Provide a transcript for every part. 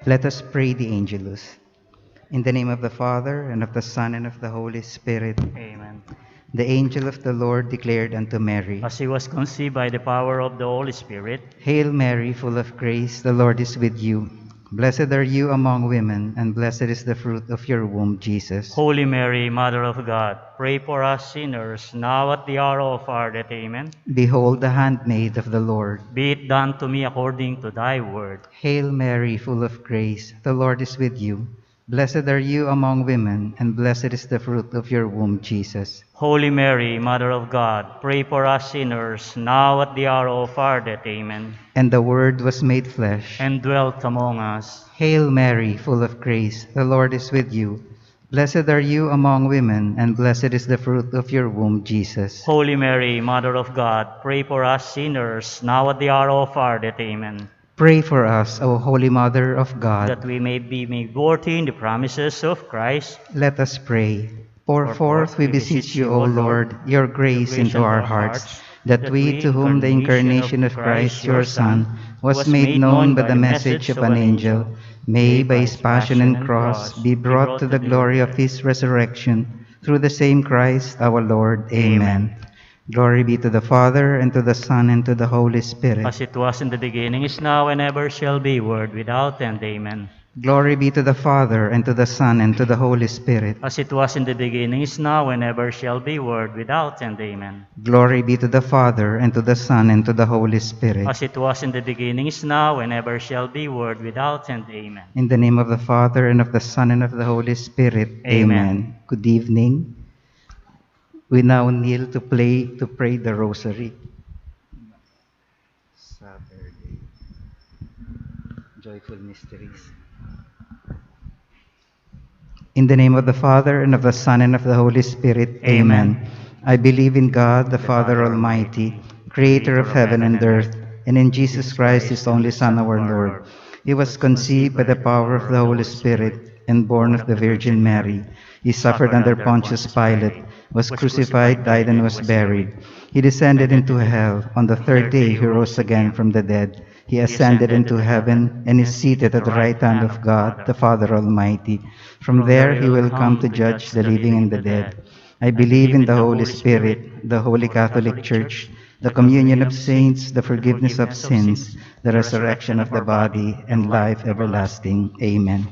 Let us pray the Angelus. In the name of the Father, and of the Son, and of the Holy Spirit. Amen. The angel of the Lord declared unto Mary, As he was conceived by the power of the Holy Spirit, Hail Mary, full of grace, the Lord is with you. Blessed are you among women, and blessed is the fruit of your womb, Jesus. Holy Mary, Mother of God, pray for us sinners, now at the hour of our death. Amen. Behold the handmaid of the Lord. Be it done to me according to thy word. Hail Mary, full of grace, the Lord is with you. Blessed are you among women, and blessed is the fruit of your womb, Jesus. Holy Mary, Mother of God, pray for us sinners, now at the hour of our death. Amen. And the Word was made flesh, And dwelt among us. Hail Mary, full of grace, the Lord is with you. Blessed are you among women, and blessed is the fruit of your womb, Jesus. Holy Mary, Mother of God, pray for us sinners, now at the hour of our death. Amen. Pray for us, O Holy Mother of God. That we may be made worthy in the promises of Christ. Let us pray. Pour forth, we beseech you, O Lord, your grace into our hearts, that we, to whom the incarnation of Christ, your Son, was made known by the message of an angel, may, by his passion and cross, be brought to the glory of his resurrection, through the same Christ our Lord. Amen. Glory be to the Father, and to the Son, and to the Holy Spirit. As it was in the beginning, is now, and ever shall be, world without end. Amen. Glory be to the Father, and to the Son, and to the Holy Spirit. As it was in the beginning, is now, and ever shall be, world without end. Amen. Glory be to the Father, and to the Son, and to the Holy Spirit. As it was in the beginning, is now, and ever shall be, world without end. Amen. In the name of the Father, and of the Son, and of the Holy Spirit. Amen. Good evening. We now kneel to pray the Rosary. Saturday. Joyful Mysteries. In the name of the Father, and of the Son, and of the Holy Spirit. Amen. I believe in God, the Father Almighty, creator of heaven and earth, and in Jesus Christ, his only Son, our Lord. He was conceived by the power of the Holy Spirit, and born of the Virgin Mary. He suffered under Pontius Pilate, was crucified, died, and was buried. He descended into hell. On the third day he rose again from the dead. He ascended into heaven, and is seated at the right hand of God, the Father Almighty. From there he will come to judge the living and the dead. I believe in the Holy Spirit, the Holy Catholic Church, the communion of saints, the forgiveness of sins, the resurrection of the body, and life everlasting. Amen.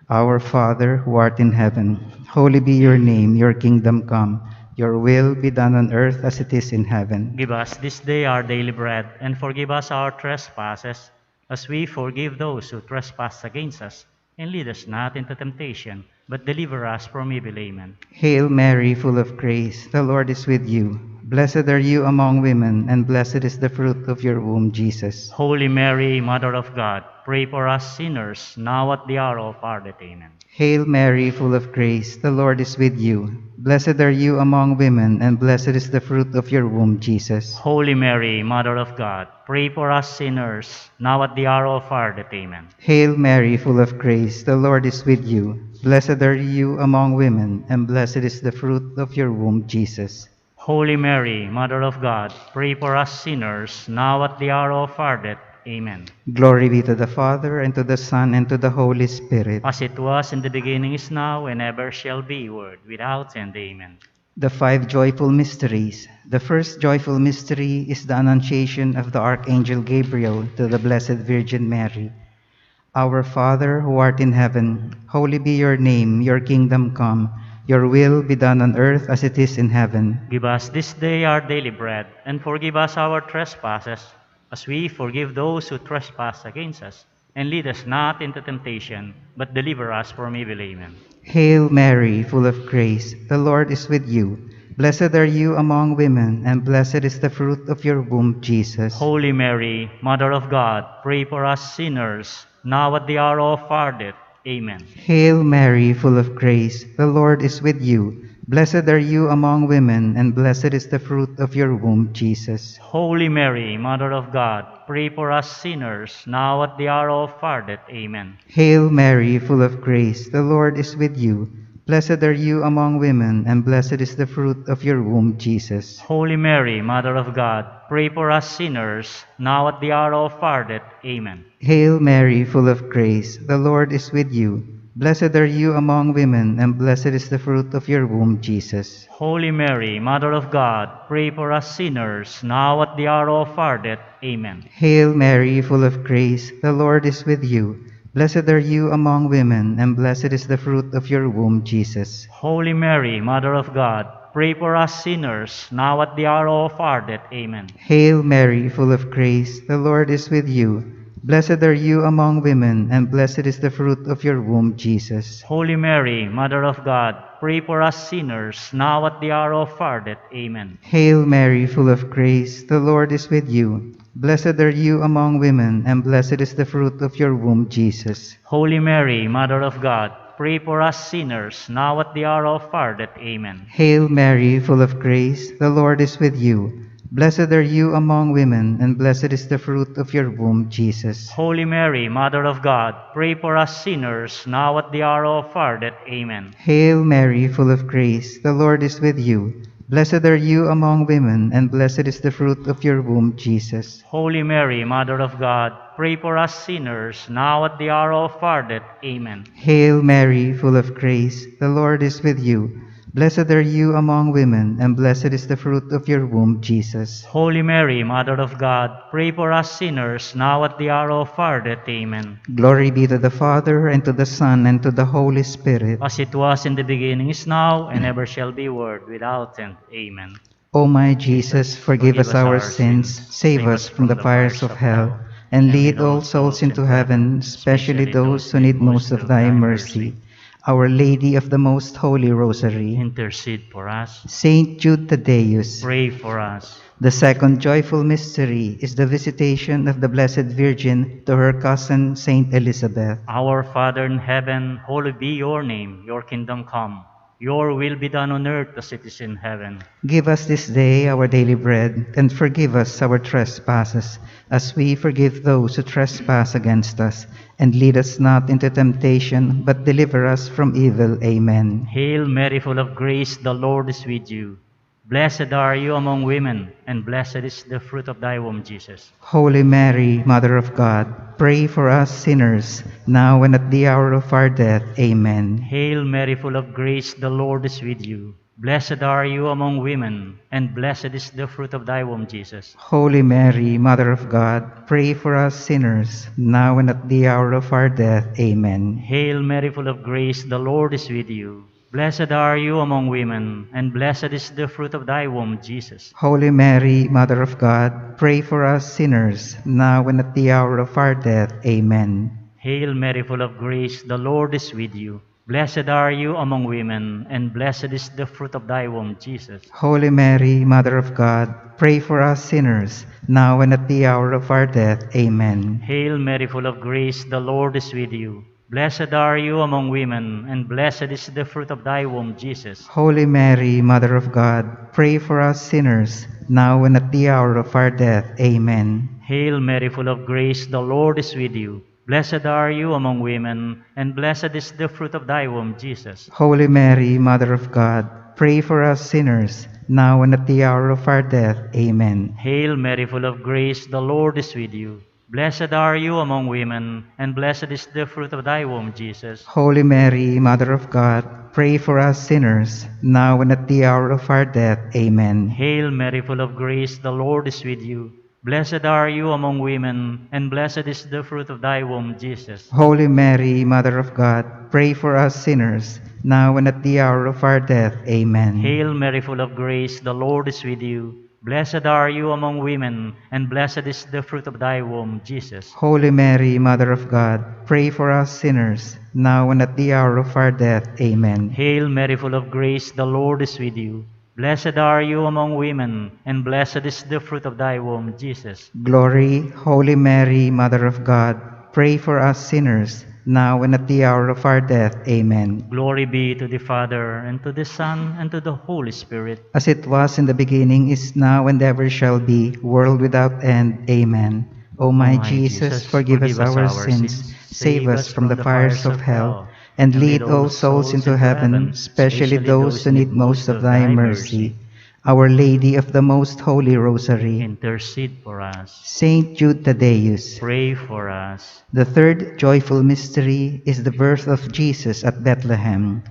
Our Father, who art in heaven, holy be your name, your kingdom come. Your will be done on earth as it is in heaven. Give us this day our daily bread, and forgive us our trespasses, as we forgive those who trespass against us. And lead us not into temptation, but deliver us from evil. Amen. Hail Mary, full of grace, the Lord is with you. Blessed are you among women, and blessed is the fruit of your womb, Jesus. Holy Mary, Mother of God, pray for us sinners, now at the hour of our death. Amen. Hail Mary, full of grace, the Lord is with you. Blessed are you among women, and blessed is the fruit of your womb, Jesus. Holy Mary, Mother of God, pray for us sinners, now at the hour of our death. Amen. Hail Mary, full of grace, the Lord is with you. Blessed are you among women, and blessed is the fruit of your womb, Jesus. Holy Mary, Mother of God, pray for us sinners, now at the hour of our death. Amen. Glory be to the Father, and to the Son, and to the Holy Spirit. As it was in the beginning, is now, and ever shall be, world without end. Amen. The five joyful mysteries. The first joyful mystery is the Annunciation of the Archangel Gabriel to the Blessed Virgin Mary. Our Father, who art in heaven, holy be your name, your kingdom come. Your will be done on earth as it is in heaven. Give us this day our daily bread, and forgive us our trespasses, as we forgive those who trespass against us. And lead us not into temptation, but deliver us from evil. Amen. Hail Mary, full of grace, the Lord is with you. Blessed are you among women, and blessed is the fruit of your womb, Jesus. Holy Mary, Mother of God, pray for us sinners, now at the hour of our death. Amen. Hail Mary, full of grace, the Lord is with you. Blessed are you among women, and blessed is the fruit of your womb, Jesus. Holy Mary, Mother of God, pray for us sinners, now at the hour of our death. Amen. Hail Mary, full of grace, the Lord is with you. Blessed are you among women, and blessed is the fruit of your womb, Jesus. Holy Mary, Mother of God, pray for us sinners, now at the hour of our death. Amen. Hail Mary, full of grace, the Lord is with you. Blessed are you among women, and blessed is the fruit of your womb, Jesus. Holy Mary, Mother of God, pray for us sinners, now at the hour of our death. Amen. Hail Mary, full of grace, the Lord is with you. Blessed are you among women, and blessed is the fruit of your womb, Jesus. Holy Mary, Mother of God, pray for us sinners, now at the hour of our death. Amen. Hail Mary, full of grace, the Lord is with you. Blessed are you among women, and blessed is the fruit of your womb, Jesus. Holy Mary, Mother of God, pray for us sinners, now at the hour of our death. Amen. Hail Mary, full of grace, the Lord is with you. Blessed are you among women, and blessed is the fruit of your womb, Jesus. Holy Mary, Mother of God, pray for us sinners, now at the hour of our death. Amen. Hail Mary, full of grace, the Lord is with you. Blessed are you among women, and blessed is the fruit of your womb, Jesus. Holy Mary, Mother of God, pray for us sinners, now at the hour of our death. Amen. Hail Mary, full of grace, the Lord is with you. Blessed are you among women, and blessed is the fruit of your womb, Jesus. Holy Mary, Mother of God, pray for us sinners, now at the hour of our death. Amen. Hail Mary, full of grace, the Lord is with you. Blessed are you among women, and blessed is the fruit of your womb, Jesus. Holy Mary, Mother of God, pray for us sinners, now at the hour of our death. Amen. Glory be to the Father, and to the Son, and to the Holy Spirit. As it was in the beginning, is now, and ever shall be, world without end. Amen. O my Jesus, forgive us our sins, save us from the fires of hell, and lead all souls into heaven, especially those who need most of thy mercy. Our Lady of the Most Holy Rosary, Intercede for us. Saint Jude Thaddeus. Pray for us. The second joyful mystery is the visitation of the Blessed Virgin to her cousin Saint Elizabeth. Our Father in heaven, hallowed be your name. Your kingdom come. Your will be done on earth as it is in heaven. Give us this day our daily bread, and forgive us our trespasses, as we forgive those who trespass against us. And lead us not into temptation, but deliver us from evil. Amen. Hail Mary, full of grace, the Lord is with you. Blessed are you among women, and blessed is the fruit of thy womb, Jesus. Holy Mary, Mother of God, pray for us sinners, now and at the hour of our death. Amen. Hail Mary, full of grace, the Lord is with you. Blessed are you among women, and blessed is the fruit of thy womb, Jesus. Holy Mary, Mother of God, pray for us sinners, now and at the hour of our death. Amen. Hail Mary, full of grace, the Lord is with you. Blessed are you among women, and blessed is the fruit of thy womb, Jesus. Holy Mary, Mother of God, pray for us sinners, now and at the hour of our death. Amen. Hail Mary, full of grace, the Lord is with you. Blessed are you among women, and blessed is the fruit of thy womb, Jesus. Holy Mary, Mother of God, pray for us sinners, now and at the hour of our death. Amen. Hail Mary, full of grace, the Lord is with you. Blessed are you among women, and blessed is the fruit of thy womb, Jesus. Holy Mary, Mother of God, pray for us sinners, now and at the hour of our death. Amen. Hail Mary, full of grace, the Lord is with you. Blessed are you among women, and blessed is the fruit of thy womb, Jesus. Holy Mary, Mother of God, pray for us sinners, now and at the hour of our death. Amen. Hail Mary, full of grace, the Lord is with you. Blessed are you among women, and blessed is the fruit of thy womb, Jesus. Holy Mary, Mother of God, pray for us sinners, now and at the hour of our death. Amen. Hail Mary, full of grace, the Lord is with you. Blessed are you among women, and blessed is the fruit of thy womb, Jesus. Holy Mary, Mother of God, pray for us sinners, now and at the hour of our death. Amen. Hail Mary, full of grace, the Lord is with you. Blessed are you among women, and blessed is the fruit of thy womb, Jesus. Holy Mary, Mother of God, pray for us sinners, now and at the hour of our death. Amen. Hail Mary, full of grace, the Lord is with you. Blessed are you among women, and blessed is the fruit of thy womb, Jesus. Glory, Holy Mary, Mother of God, pray for us sinners, now and at the hour of our death. Amen. Glory be to the Father, and to the Son, and to the Holy Spirit. As it was in the beginning, is now, and ever shall be, world without end. Amen. O my Jesus, forgive us our sins, save us from the fires of hell, and lead all souls into heaven, especially those who need most of thy mercy. Our Lady of the Most Holy Rosary, intercede for us. Saint Jude Thaddeus. Pray for us. The third joyful mystery is the birth of Jesus at Bethlehem.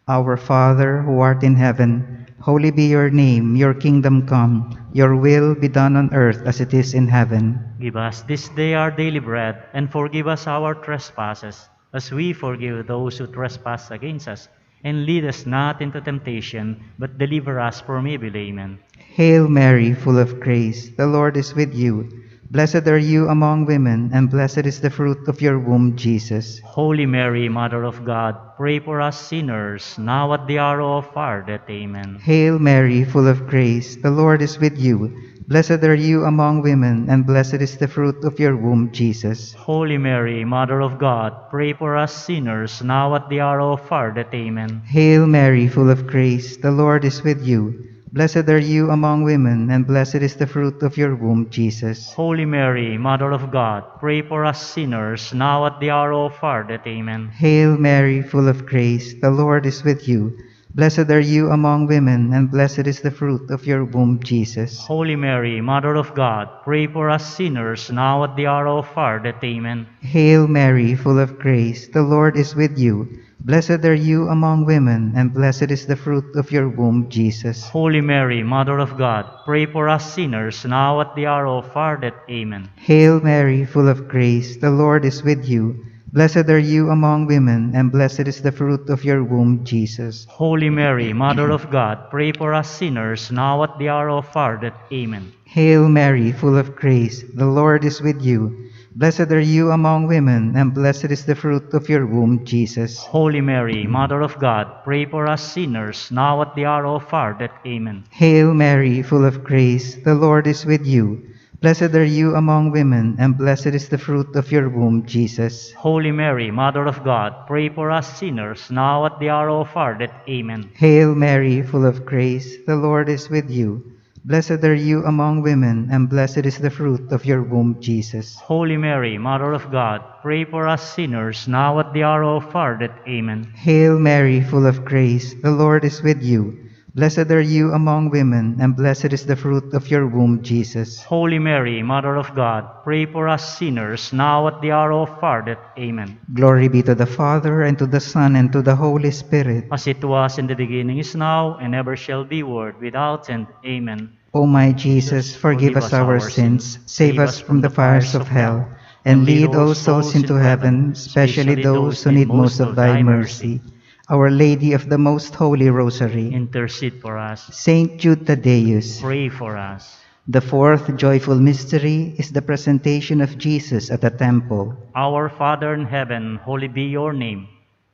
Our Father, who art in heaven, holy be your name, your kingdom come, your will be done on earth as it is in heaven. Give us this day our daily bread, and forgive us our trespasses, as we forgive those who trespass against us. And lead us not into temptation, but deliver us from evil. Amen. Hail Mary, full of grace, the Lord is with you. Blessed are you among women, and blessed is the fruit of your womb, Jesus. Holy Mary, Mother of God, pray for us sinners, now at the hour of our death. Amen. Hail Mary, full of grace, the Lord is with you. Blessed are you among women, and blessed is the fruit of your womb, Jesus. Holy Mary, Mother of God, pray for us sinners, now at the hour of our death. Amen. Hail Mary, full of grace, the Lord is with you. Blessed are you among women, and blessed is the fruit of your womb, Jesus. Holy Mary, Mother of God, pray for us sinners, now at the hour of our death. Amen. Hail Mary, full of grace, the Lord is with you. Blessed are you among women, and blessed is the fruit of your womb, Jesus. Holy Mary, Mother of God, pray for us sinners, now at the hour of our death. Amen. Hail Mary, full of grace, the Lord is with you. Blessed are you among women, and blessed is the fruit of your womb, Jesus. Holy Mary, Mother of God, pray for us sinners, now at the hour of our death. Amen. Hail Mary, full of grace, the Lord is with you. Blessed are you among women, and blessed is the fruit of your womb, Jesus. Holy Mary, Mother of God, pray for us sinners, now at the hour of our death. Amen. Hail Mary, full of grace, the Lord is with you. Blessed are you among women, and blessed is the fruit of your womb, Jesus. Holy Mary, Mother of God, pray for us sinners, now at the hour of our death. Amen. Hail Mary, full of grace, the Lord is with you. Blessed are you among women, and blessed is the fruit of your womb, Jesus. Holy Mary, Mother of God, pray for us sinners, now at the hour of our death. Amen. Hail Mary, full of grace, the Lord is with you. Blessed are you among women, and blessed is the fruit of your womb, Jesus. Holy Mary, Mother of God, pray for us sinners, now at the hour of our death. Amen. Hail Mary, full of grace, the Lord is with you. Blessed are you among women, and blessed is the fruit of your womb, Jesus. Holy Mary, Mother of God, pray for us sinners, now at the hour of our death. Amen. Glory be to the Father, and to the Son, and to the Holy Spirit. As it was in the beginning, is now, and ever shall be, world without end. Amen. O my Jesus, forgive us our sins, save us from the fires of hell, and lead all souls into heaven, especially those who need most of thy mercy. Our Lady of the Most Holy Rosary, intercede for us. Saint Jude Thaddeus. Pray for us. The fourth joyful mystery is the presentation of Jesus at the temple. Our Father in heaven, holy be your name.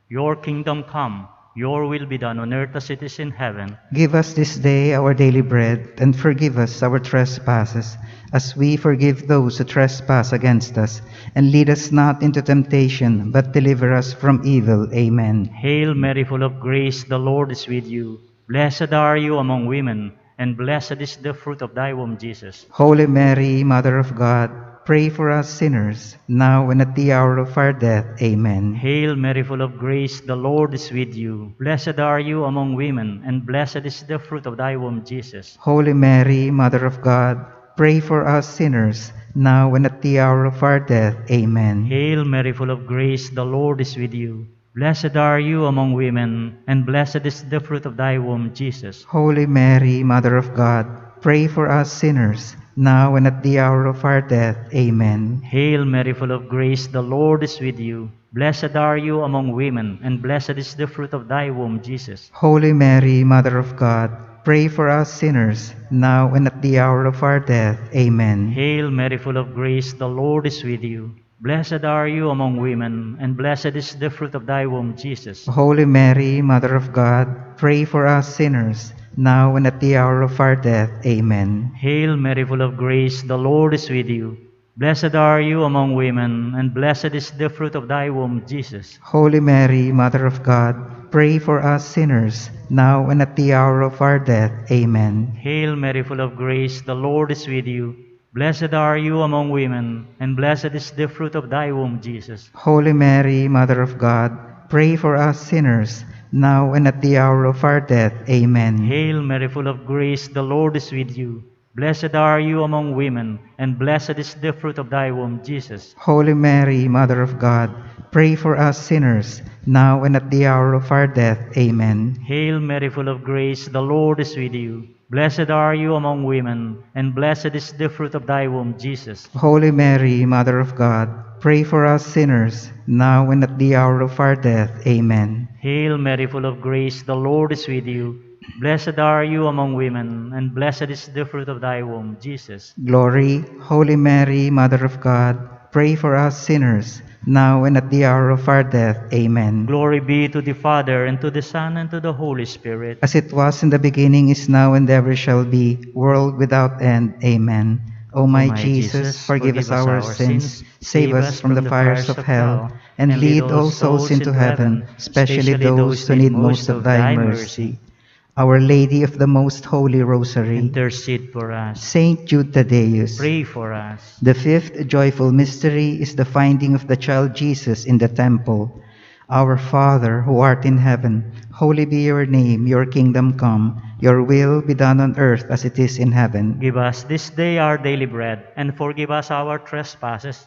Your kingdom come. Your will be done on earth as it is in heaven. Give us this day our daily bread, and forgive us our trespasses, as we forgive those who trespass against us. And lead us not into temptation, but deliver us from evil. Amen. Hail Mary, full of grace, the Lord is with you. Blessed are you among women, and blessed is the fruit of thy womb, Jesus. Holy Mary, Mother of God, pray for us sinners, now and at the hour of our death. Amen. Hail Mary, full of grace, the Lord is with you. Blessed are you among women, and blessed is the fruit of thy womb, Jesus. Holy Mary, Mother of God, pray for us sinners, now and at the hour of our death. Amen. Hail Mary, full of grace, the Lord is with you. Blessed are you among women, and blessed is the fruit of thy womb, Jesus. Holy Mary, Mother of God, pray for us sinners, now and at the hour of our death. Amen. Hail Mary, full of grace, the Lord is with you. Blessed are you among women, and blessed is the fruit of thy womb, Jesus. Holy Mary, Mother of God, pray for us sinners, now and at the hour of our death. Amen. Hail Mary, full of grace, the Lord is with you. Blessed are you among women, and blessed is the fruit of thy womb, Jesus. Holy Mary, Mother of God, pray for us sinners, now and at the hour of our death. Amen. Hail Mary, full of grace, the Lord is with you. Blessed are you among women, and blessed is the fruit of thy womb, Jesus. Holy Mary, Mother of God, pray for us sinners, now and at the hour of our death. Amen. Hail Mary, full of grace, the Lord is with you. Blessed are you among women, and blessed is the fruit of thy womb, Jesus. Holy Mary, Mother of God, pray for us sinners, now and at the hour of our death. Amen. Hail Mary, full of grace, the Lord is with you. Blessed are you among women, and blessed is the fruit of thy womb, Jesus. Holy Mary, Mother of God, pray for us sinners, now and at the hour of our death. Amen. Hail Mary, full of grace, the Lord is with you. Blessed are you among women, and blessed is the fruit of thy womb, Jesus. Holy Mary, Mother of God, pray for us sinners, now and at the hour of our death. Amen. Hail Mary, full of grace, the Lord is with you. Blessed are you among women, and blessed is the fruit of thy womb, Jesus. Glory, Holy Mary, Mother of God, pray for us sinners, now and at the hour of our death. Amen. Glory be to the Father, and to the Son, and to the Holy Spirit. As it was in the beginning, is now, and ever shall be, world without end. Amen. O my Jesus, forgive us our sins, save us from the fires of hell, and lead all souls into heaven, especially those who need most of thy mercy. Our Lady of the Most Holy Rosary, Intercede for us. Saint Jude Thaddeus. Pray for us. The fifth joyful mystery is the finding of the child Jesus in the temple. Our Father, who art in heaven, holy be your name, your kingdom come, your will be done on earth as it is in heaven. Give us this day our daily bread, and forgive us our trespasses,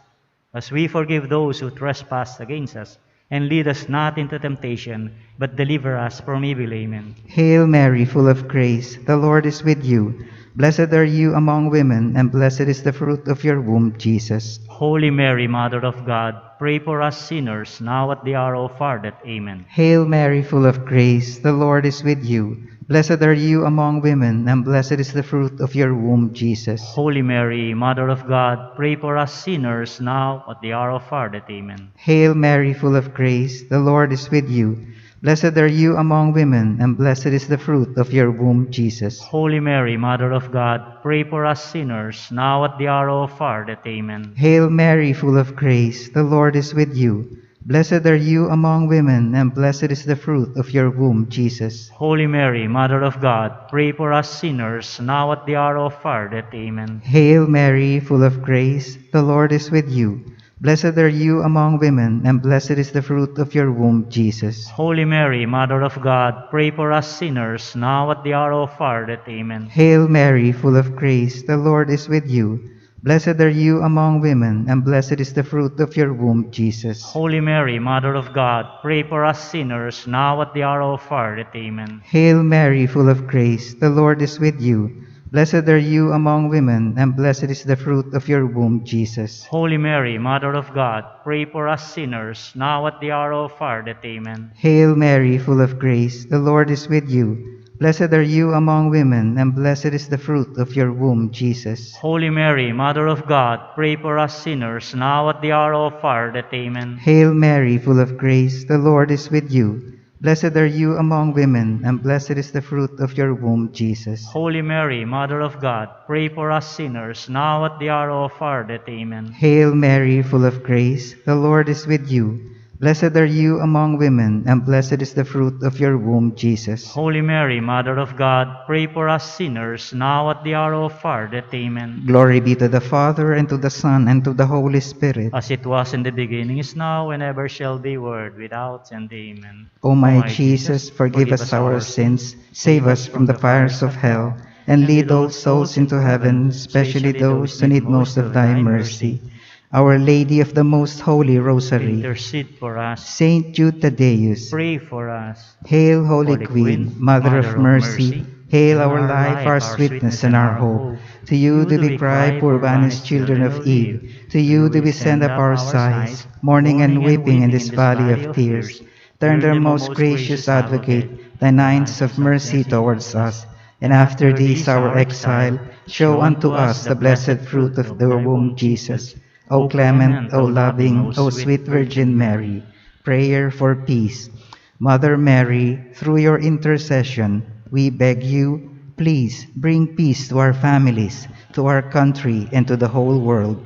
as we forgive those who trespass against us. And lead us not into temptation, but deliver us from evil. Amen. Hail Mary, full of grace, the Lord is with you. Blessed are you among women, and blessed is the fruit of your womb, Jesus. Holy Mary, Mother of God, pray for us sinners, now at the hour of our death. Amen. Hail Mary, full of grace, the Lord is with you. Blessed are you among women, and blessed is the fruit of your womb, Jesus. Holy Mary, Mother of God, pray for us sinners, now at the hour of our death. Amen. Hail Mary, full of grace, the Lord is with you. Blessed are you among women, and blessed is the fruit of your womb, Jesus. Holy Mary, Mother of God, pray for us sinners, now at the hour of our death. Amen. Hail Mary, full of grace, the Lord is with you. Blessed are you among women, and blessed is the fruit of your womb, Jesus. Holy Mary, Mother of God, pray for us sinners, now at the hour of our death. Amen. Hail Mary, full of grace, the Lord is with you. Blessed are you among women, and blessed is the fruit of your womb, Jesus. Holy Mary, Mother of God, pray for us sinners, now at the hour of our death. Amen. Hail Mary, full of grace, the Lord is with you. Blessed are you among women, and blessed is the fruit of your womb, Jesus. Holy Mary, Mother of God, pray for us sinners, now at the hour of our death. Amen. Hail Mary, full of grace, the Lord is with you. Blessed are you among women, and blessed is the fruit of your womb, Jesus. Holy Mary, Mother of God, pray for us sinners, now at the hour of our death. Amen. Hail Mary, full of grace, the Lord is with you. Blessed are you among women, and blessed is the fruit of your womb, Jesus. Holy Mary, Mother of God, pray for us sinners, now at the hour of our death. Amen. Hail Mary, full of grace, the Lord is with you. Blessed are you among women, and blessed is the fruit of your womb, Jesus. Holy Mary, Mother of God, pray for us sinners, now at the hour of our death. Amen. Hail Mary, full of grace, the Lord is with you. Blessed are you among women, and blessed is the fruit of your womb, Jesus. Holy Mary, Mother of God, pray for us sinners, now at the hour of our death. Amen. Glory be to the Father, and to the Son, and to the Holy Spirit. As it was in the beginning, is now, and ever shall be, world without end. Amen. O my Jesus, forgive us our sins, save us from the fires of hell, and lead all souls into heaven, especially those who need most of thy mercy. Our Lady of the Most Holy Rosary, Intercede for us. Saint Jude Thaddeus, Pray for us. Hail, Holy Queen, Mother of Mercy, hail our life, our sweetness, and our hope. To you do we cry, poor banished children of Eve. To you do we send up our sighs, mourning and weeping in this valley of tears. Turn, their most gracious Advocate, thine eyes of mercy towards us, and after this our exile, show unto us the blessed fruit of the womb, Jesus. O clement, O loving, O sweet Virgin Mary, prayer for peace. Mother Mary, through your intercession, we beg you, please bring peace to our families, to our country, and to the whole world.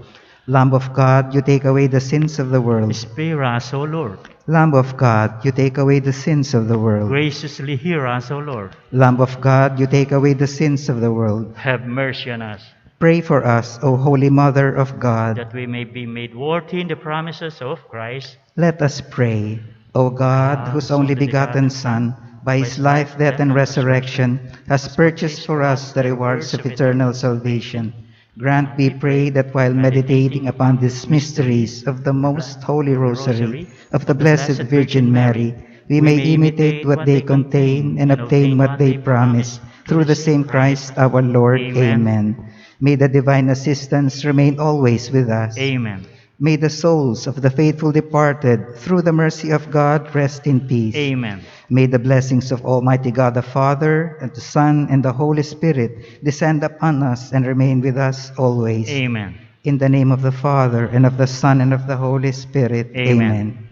Lamb of God, you take away the sins of the world. Spare us, O Lord. Lamb of God, you take away the sins of the world. Graciously hear us, O Lord. Lamb of God, you take away the sins of the world. Have mercy on us, Pray for us, O Holy Mother of God. that we may be made worthy in the promises of Christ. Let us pray. O God, whose only begotten Son, by his life, death, and resurrection, has purchased for us the rewards of eternal salvation, grant, we pray, that while meditating upon these mysteries of the most holy rosary of the Blessed Virgin Mary, we may imitate what they contain and obtain what they promise, through the same Christ our Lord. Amen. May the divine assistance remain always with us. Amen. May the souls of the faithful departed, through the mercy of God, rest in peace. Amen. May the blessings of Almighty God the Father, and the Son, and the Holy Spirit descend upon us and remain with us always. Amen. In the name of the Father, and of the Son, and of the Holy Spirit. Amen. Amen.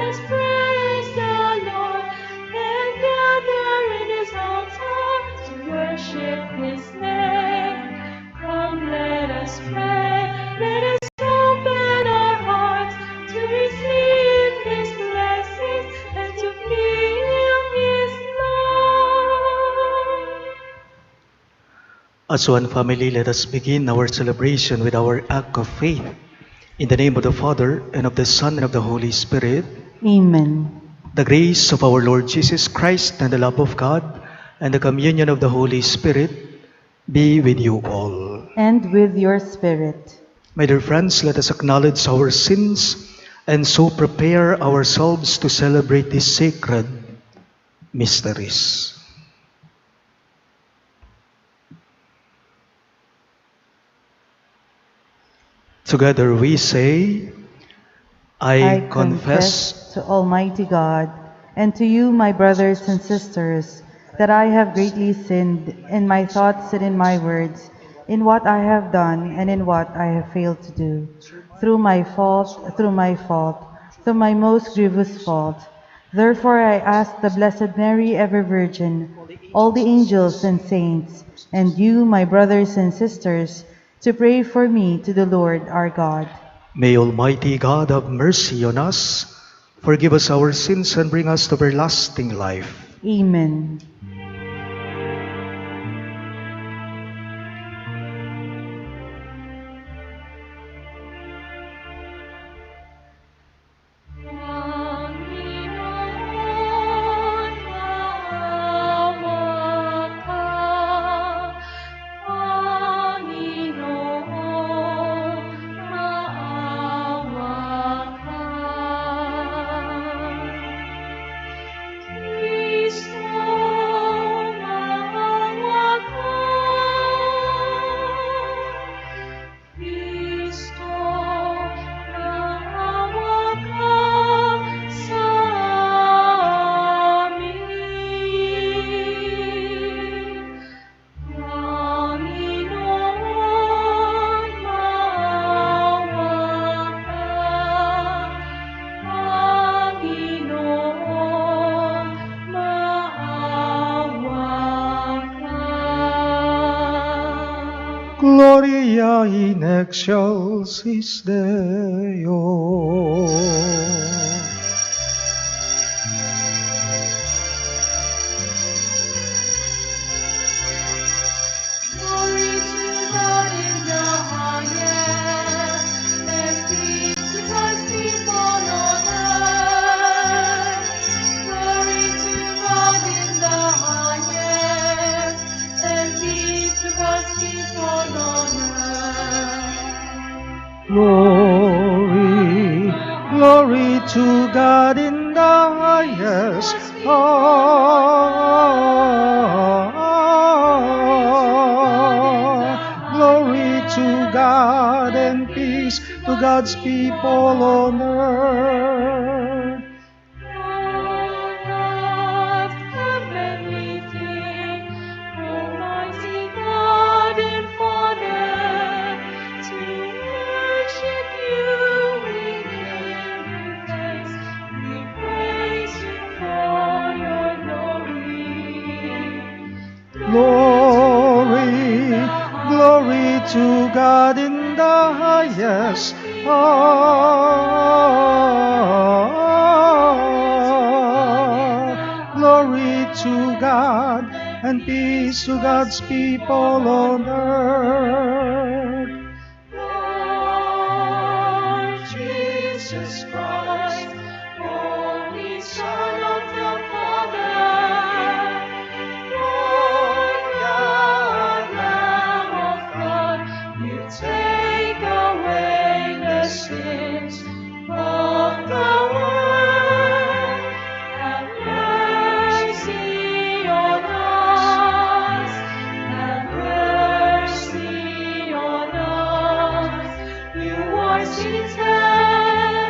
us praise the Lord and gather in His altar to worship His name. Come, let us pray. Let us open our hearts to receive His blessings and to feel His love. As one family, let us begin our celebration with our act of faith. In the name of the Father, and of the Son, and of the Holy Spirit. Amen. The grace of our Lord Jesus Christ, and the love of God, and the communion of the Holy Spirit be with you all. And with your spirit. My dear friends, let us acknowledge our sins and so prepare ourselves to celebrate these sacred mysteries. Together we say, I confess to Almighty God and to you, my brothers and sisters, that I have greatly sinned in my thoughts and in my words, in what I have done and in what I have failed to do, through my most grievous fault. Therefore I ask the Blessed Mary, ever Virgin, all the angels and saints, and you, my brothers and sisters, to pray for me to the Lord our God. May Almighty God have mercy on us, forgive us our sins, and bring us to everlasting life. Amen. Gloria in excelsis Deo. Glory to God in the highest, and peace to God's people on earth. Glory to God in the highest, and peace to God's people on earth. Glory, glory to God in the highest. Glory to God and peace to God's people on earth. Lord of heavenly King, Almighty God and Father, to worship you we give you thanks. We praise you for your glory. Glory to God in the highest. Glory to God and peace to God's people on earth. Lord Jesus Christ, only Son of the Father, Lord God, Lamb of God, you take away the sins of the world. Have mercy on us. Have mercy on us. You are seated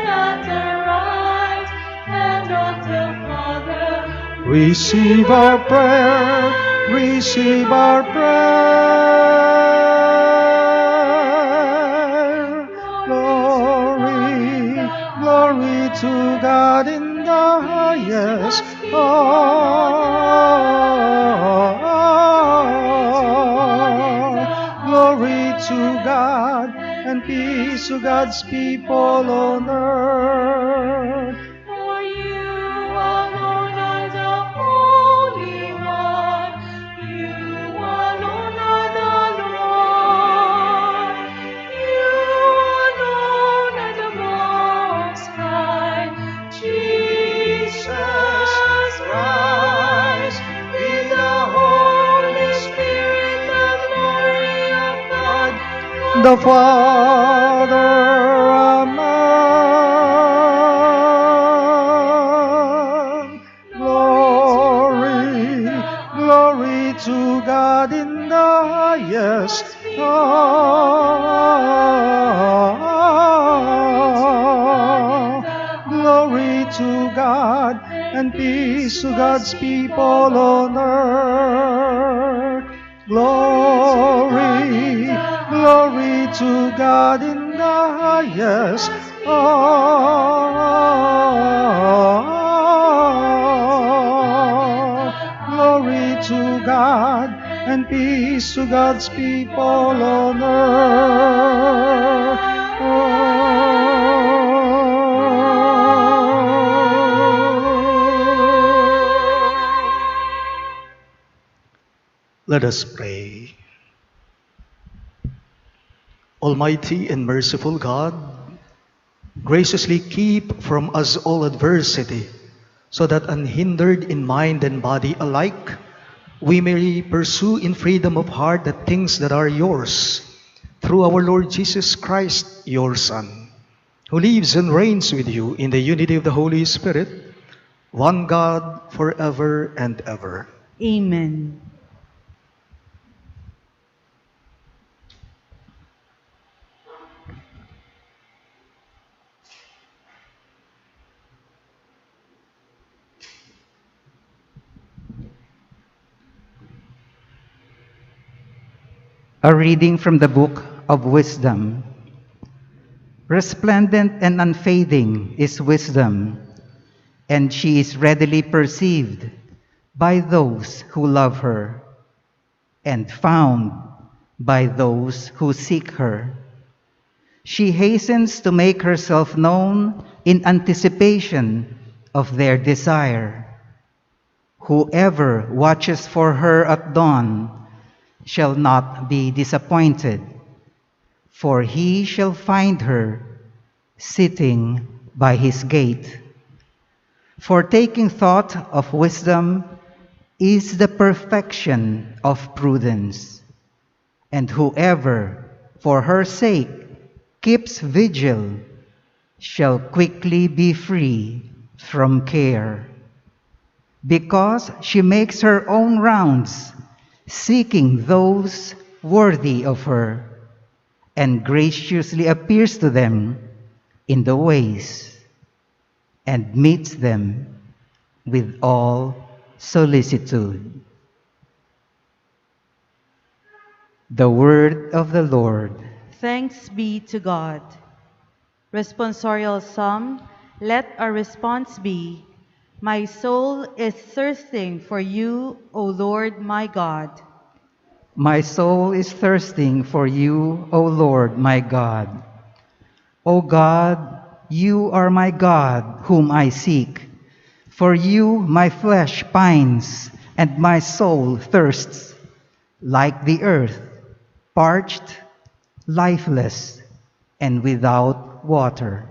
at the right hand of the Father. Receive our prayer, receive our prayer. Glory, glory to God in the highest. Glory to God and peace to God's people on earth. For you alone are the Holy One. You alone are the Lord. You alone are the Most High. Jesus Christ, with the Holy Spirit, the glory of God, The Father, Amen. Glory, glory to God in the highest. Glory to God and peace to God's people on earth. Glory, glory to God in the highest. Glory to God and peace to God's people on earth. Let us pray. Almighty and merciful God, graciously keep from us all adversity, so that unhindered in mind and body alike, we may pursue in freedom of heart the things that are yours, through our Lord Jesus Christ, your Son, who lives and reigns with you in the unity of the Holy Spirit, one God, forever and ever. Amen. A reading from the Book of Wisdom. Resplendent and unfading is wisdom, and she is readily perceived by those who love her, and found by those who seek her. She hastens to make herself known in anticipation of their desire. Whoever watches for her at dawn shall not be disappointed, for he shall find her sitting by his gate. For taking thought of wisdom is the perfection of prudence, and whoever for her sake keeps vigil shall quickly be free from care. Because she makes her own rounds, seeking those worthy of her, and graciously appears to them in the ways, and meets them with all solicitude. The word of the Lord. Thanks be to God. Responsorial Psalm. Let our response be, my soul is thirsting for you, O Lord my God. My soul is thirsting for you, O Lord my God. O God, you are my God, whom I seek. For you my flesh pines, and my soul thirsts, like the earth, parched, lifeless, and without water.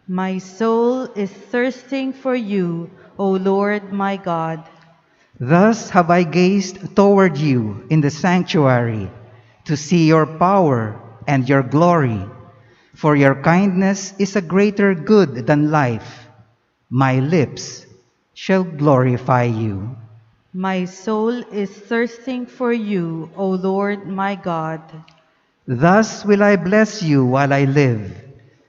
My soul is thirsting for you, O Lord my God. Thus have I gazed toward you in the sanctuary, to see your power and your glory. For your kindness is a greater good than life. My lips shall glorify you. My soul is thirsting for you, O Lord my God. Thus will I bless you while I live.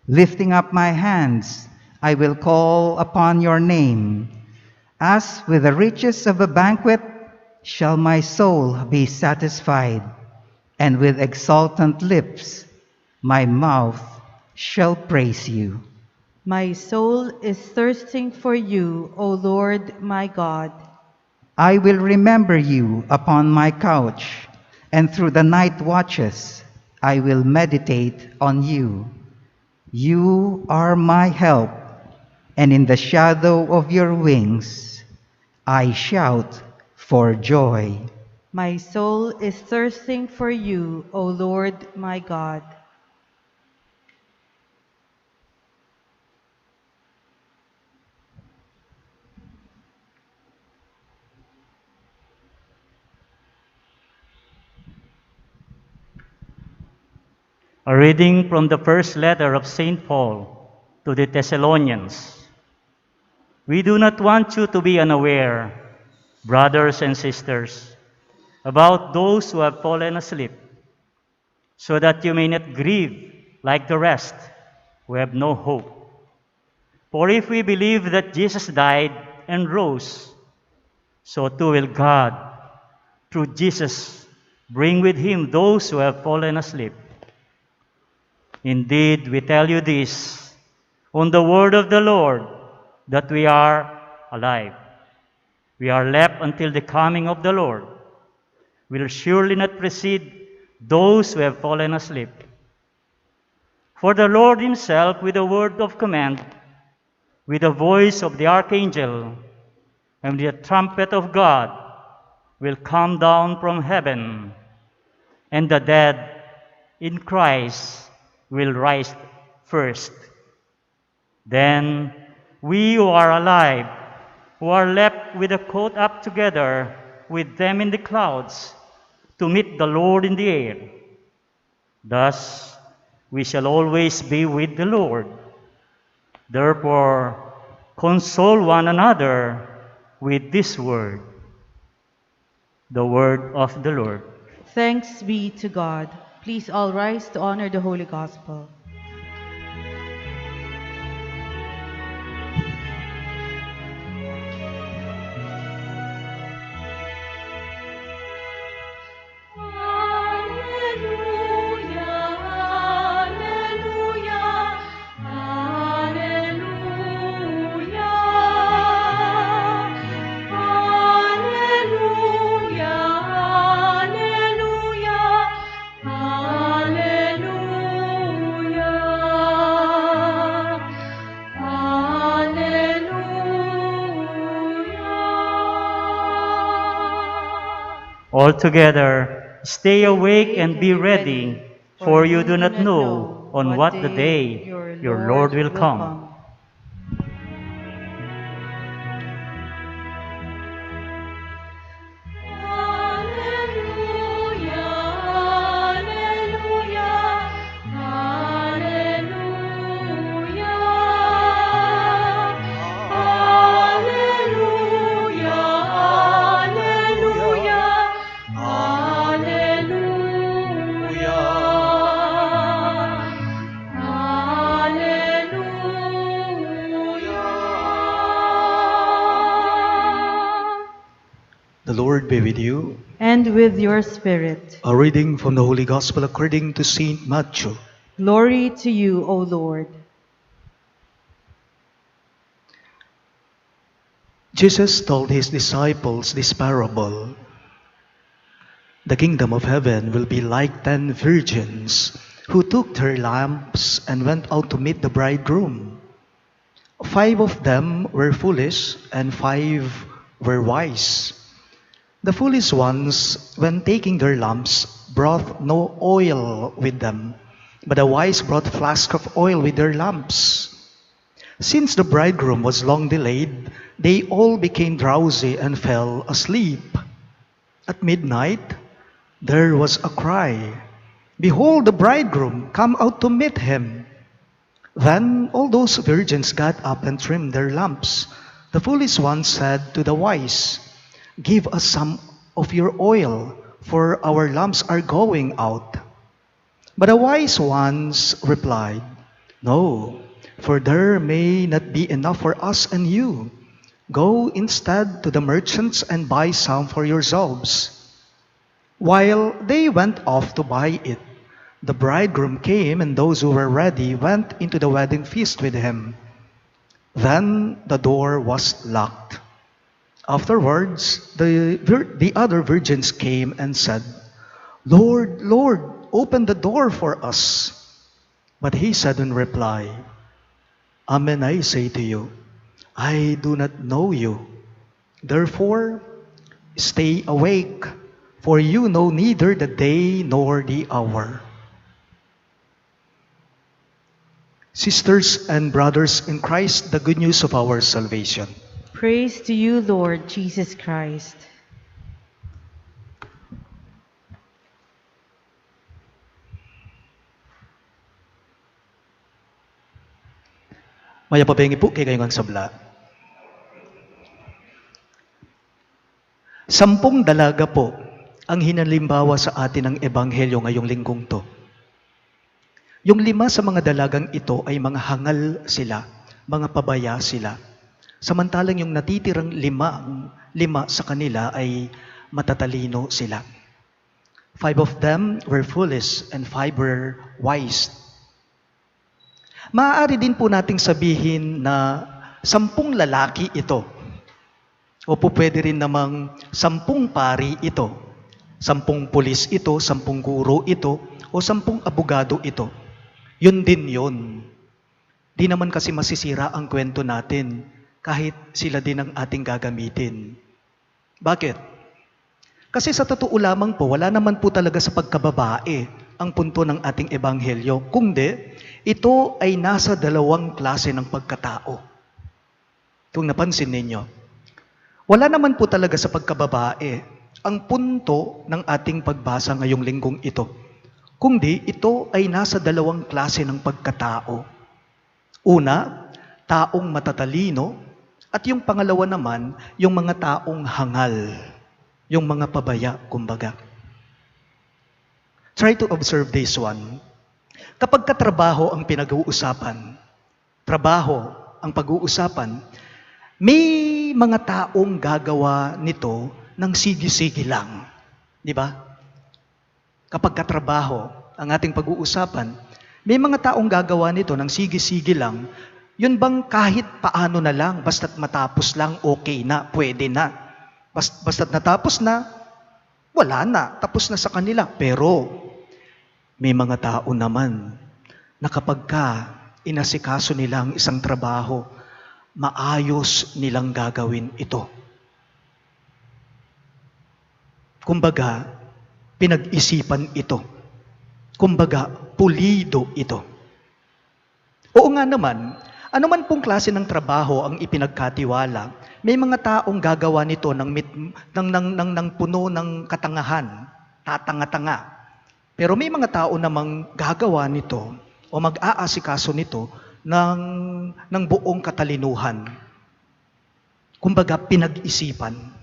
Lifting up my hands, I will call upon your name. As with the riches of a banquet shall my soul be satisfied, and with exultant lips my mouth shall praise you. My soul is thirsting for you, O Lord my God. I will remember you upon my couch, and through the night watches I will meditate on you. You are my help, and in the shadow of your wings I shout for joy. My soul is thirsting for you, O Lord my God. A reading from the first letter of St. Paul to the Thessalonians. We do not want you to be unaware, brothers and sisters, about those who have fallen asleep, so that you may not grieve like the rest who have no hope. For if we believe that Jesus died and rose, so too will God, through Jesus, bring with him those who have fallen asleep. Indeed, we tell you this, on the word of the Lord, that we are alive. We are left until the coming of the Lord. We will surely not precede those who have fallen asleep. For the Lord himself, with a word of command, with the voice of the archangel, and with the trumpet of God, will come down from heaven, and the dead in Christ will rise first. Then we who are alive, who are left with the caught up together with them in the clouds, to meet the Lord in the air. Thus we shall always be with the Lord. Therefore, console one another with this word. The word of the Lord. Thanks be to God. Please all rise to honor the Holy Gospel. All together, stay awake and be ready, for you do not know on what the day your Lord will come. The Lord be with you. And with your spirit. A reading from the Holy Gospel according to Saint Matthew. Glory to you, O Lord. Jesus told his disciples this parable. The kingdom of heaven will be like 10 virgins who took their lamps and went out to meet the bridegroom. 5 of them were foolish and 5 were wise. The foolish ones, when taking their lamps, brought no oil with them, but the wise brought flasks of oil with their lamps. Since the bridegroom was long delayed, they all became drowsy and fell asleep. At midnight, there was a cry, "Behold, the bridegroom, come out to meet him." Then all those virgins got up and trimmed their lamps. The foolish ones said to the wise, "Give us some of your oil, for our lamps are going out." But the wise ones replied, "No, for there may not be enough for us and you. Go instead to the merchants and buy some for yourselves." While they went off to buy it, the bridegroom came, and those who were ready went into the wedding feast with him. Then the door was locked. Afterwards, the other virgins came and said, Lord, Lord, open the door for us. But he said in reply, Amen, I say to you, I do not know you. Therefore, stay awake, for you know neither the day nor the hour. Sisters and brothers in Christ, the good news of our salvation. Praise to you, Lord Jesus Christ. Maya pabengi po kay kayong sabla. 10 dalaga po ang hinalimbawa sa atin ng Ebanghelyo ngayong linggong to. Yung 5 sa mga dalagang ito ay mga hangal sila, mga pabaya sila. Samantalang yung natitirang 5 sa kanila ay matatalino sila. 5 of them were foolish and 5 were wise. Maaari din po nating sabihin na 10 lalaki ito. O po pwede rin namang 10 pari ito. 10 pulis ito, 10 guro ito, o 10 abogado ito. Yun din yun. Di naman kasi masisira ang kwento natin kahit sila din ang ating gagamitin. Bakit? Kasi sa totoo lamang po, wala naman po talaga sa pagkababae ang punto ng ating ebanghelyo. Kundi, ito ay nasa 2 klase ng pagkatao. Kung napansin ninyo, wala naman po talaga sa pagkababae ang punto ng ating pagbasa ngayong linggong ito. Kundi ito ay nasa 2 klase ng pagkatao. Una, taong matatalino, at yung pangalawa naman, yung mga taong hangal, yung mga pabaya, kumbaga. Try to observe this one. Kapag katrabaho ang pinag-uusapan, trabaho ang pag-uusapan, may mga taong gagawa nito ng sige-sige lang. Di ba? Kapag katrabaho ang ating pag-uusapan, may mga taong gagawa nito ng sige-sige lang. Yun bang kahit paano na lang, basta't matapos lang, okay na, pwede na. Basta't natapos na, wala na, tapos na sa kanila. Pero, may mga tao naman na kapag inasikaso nila ang isang trabaho, maayos nilang gagawin ito. Kumbaga, pinag-isipan ito. Kumbaga, pulido ito. Oo nga naman, anuman pong klase ng trabaho ang ipinagkatiwala, may mga taong gagawa nito ng puno ng katangahan, tatanga-tanga. Pero may mga tao namang gagawa nito o mag-aasikaso nito ng buong katalinuhan. Kumbaga, pinag-isipan.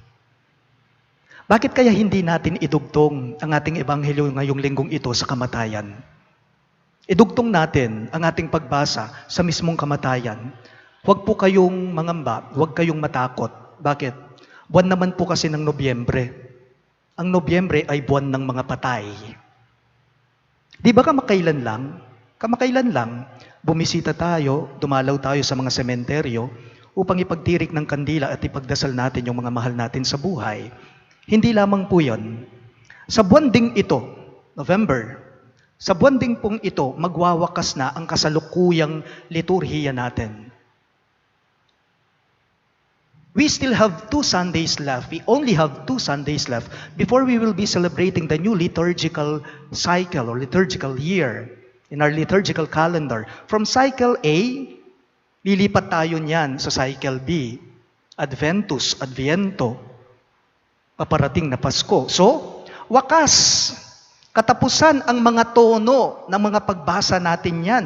Bakit kaya hindi natin idugtong ang ating ebanghelyo ngayong linggong ito sa kamatayan? Idugtong natin ang ating pagbasa sa mismong kamatayan. Huwag po kayong mangamba, huwag kayong matakot. Bakit? Buwan naman po kasi ng Nobyembre. Ang Nobyembre ay buwan ng mga patay. Di ba kamakailan lang, bumisita tayo, dumalaw tayo sa mga sementeryo upang ipagtirik ng kandila at ipagdasal natin yung mga mahal natin sa buhay. Hindi lamang po yun. Sa buwan ding ito, November, sa buwan ding pong ito, magwawakas na ang kasalukuyang liturhiya natin. We still have 2 Sundays left. We only have 2 Sundays left before we will be celebrating the new liturgical cycle or liturgical year in our liturgical calendar. From cycle A, lilipat tayo niyan sa cycle B, Adventus, Adviento, paparating na Pasko. So, wakas, katapusan ang mga tono ng mga pagbasa natin yan.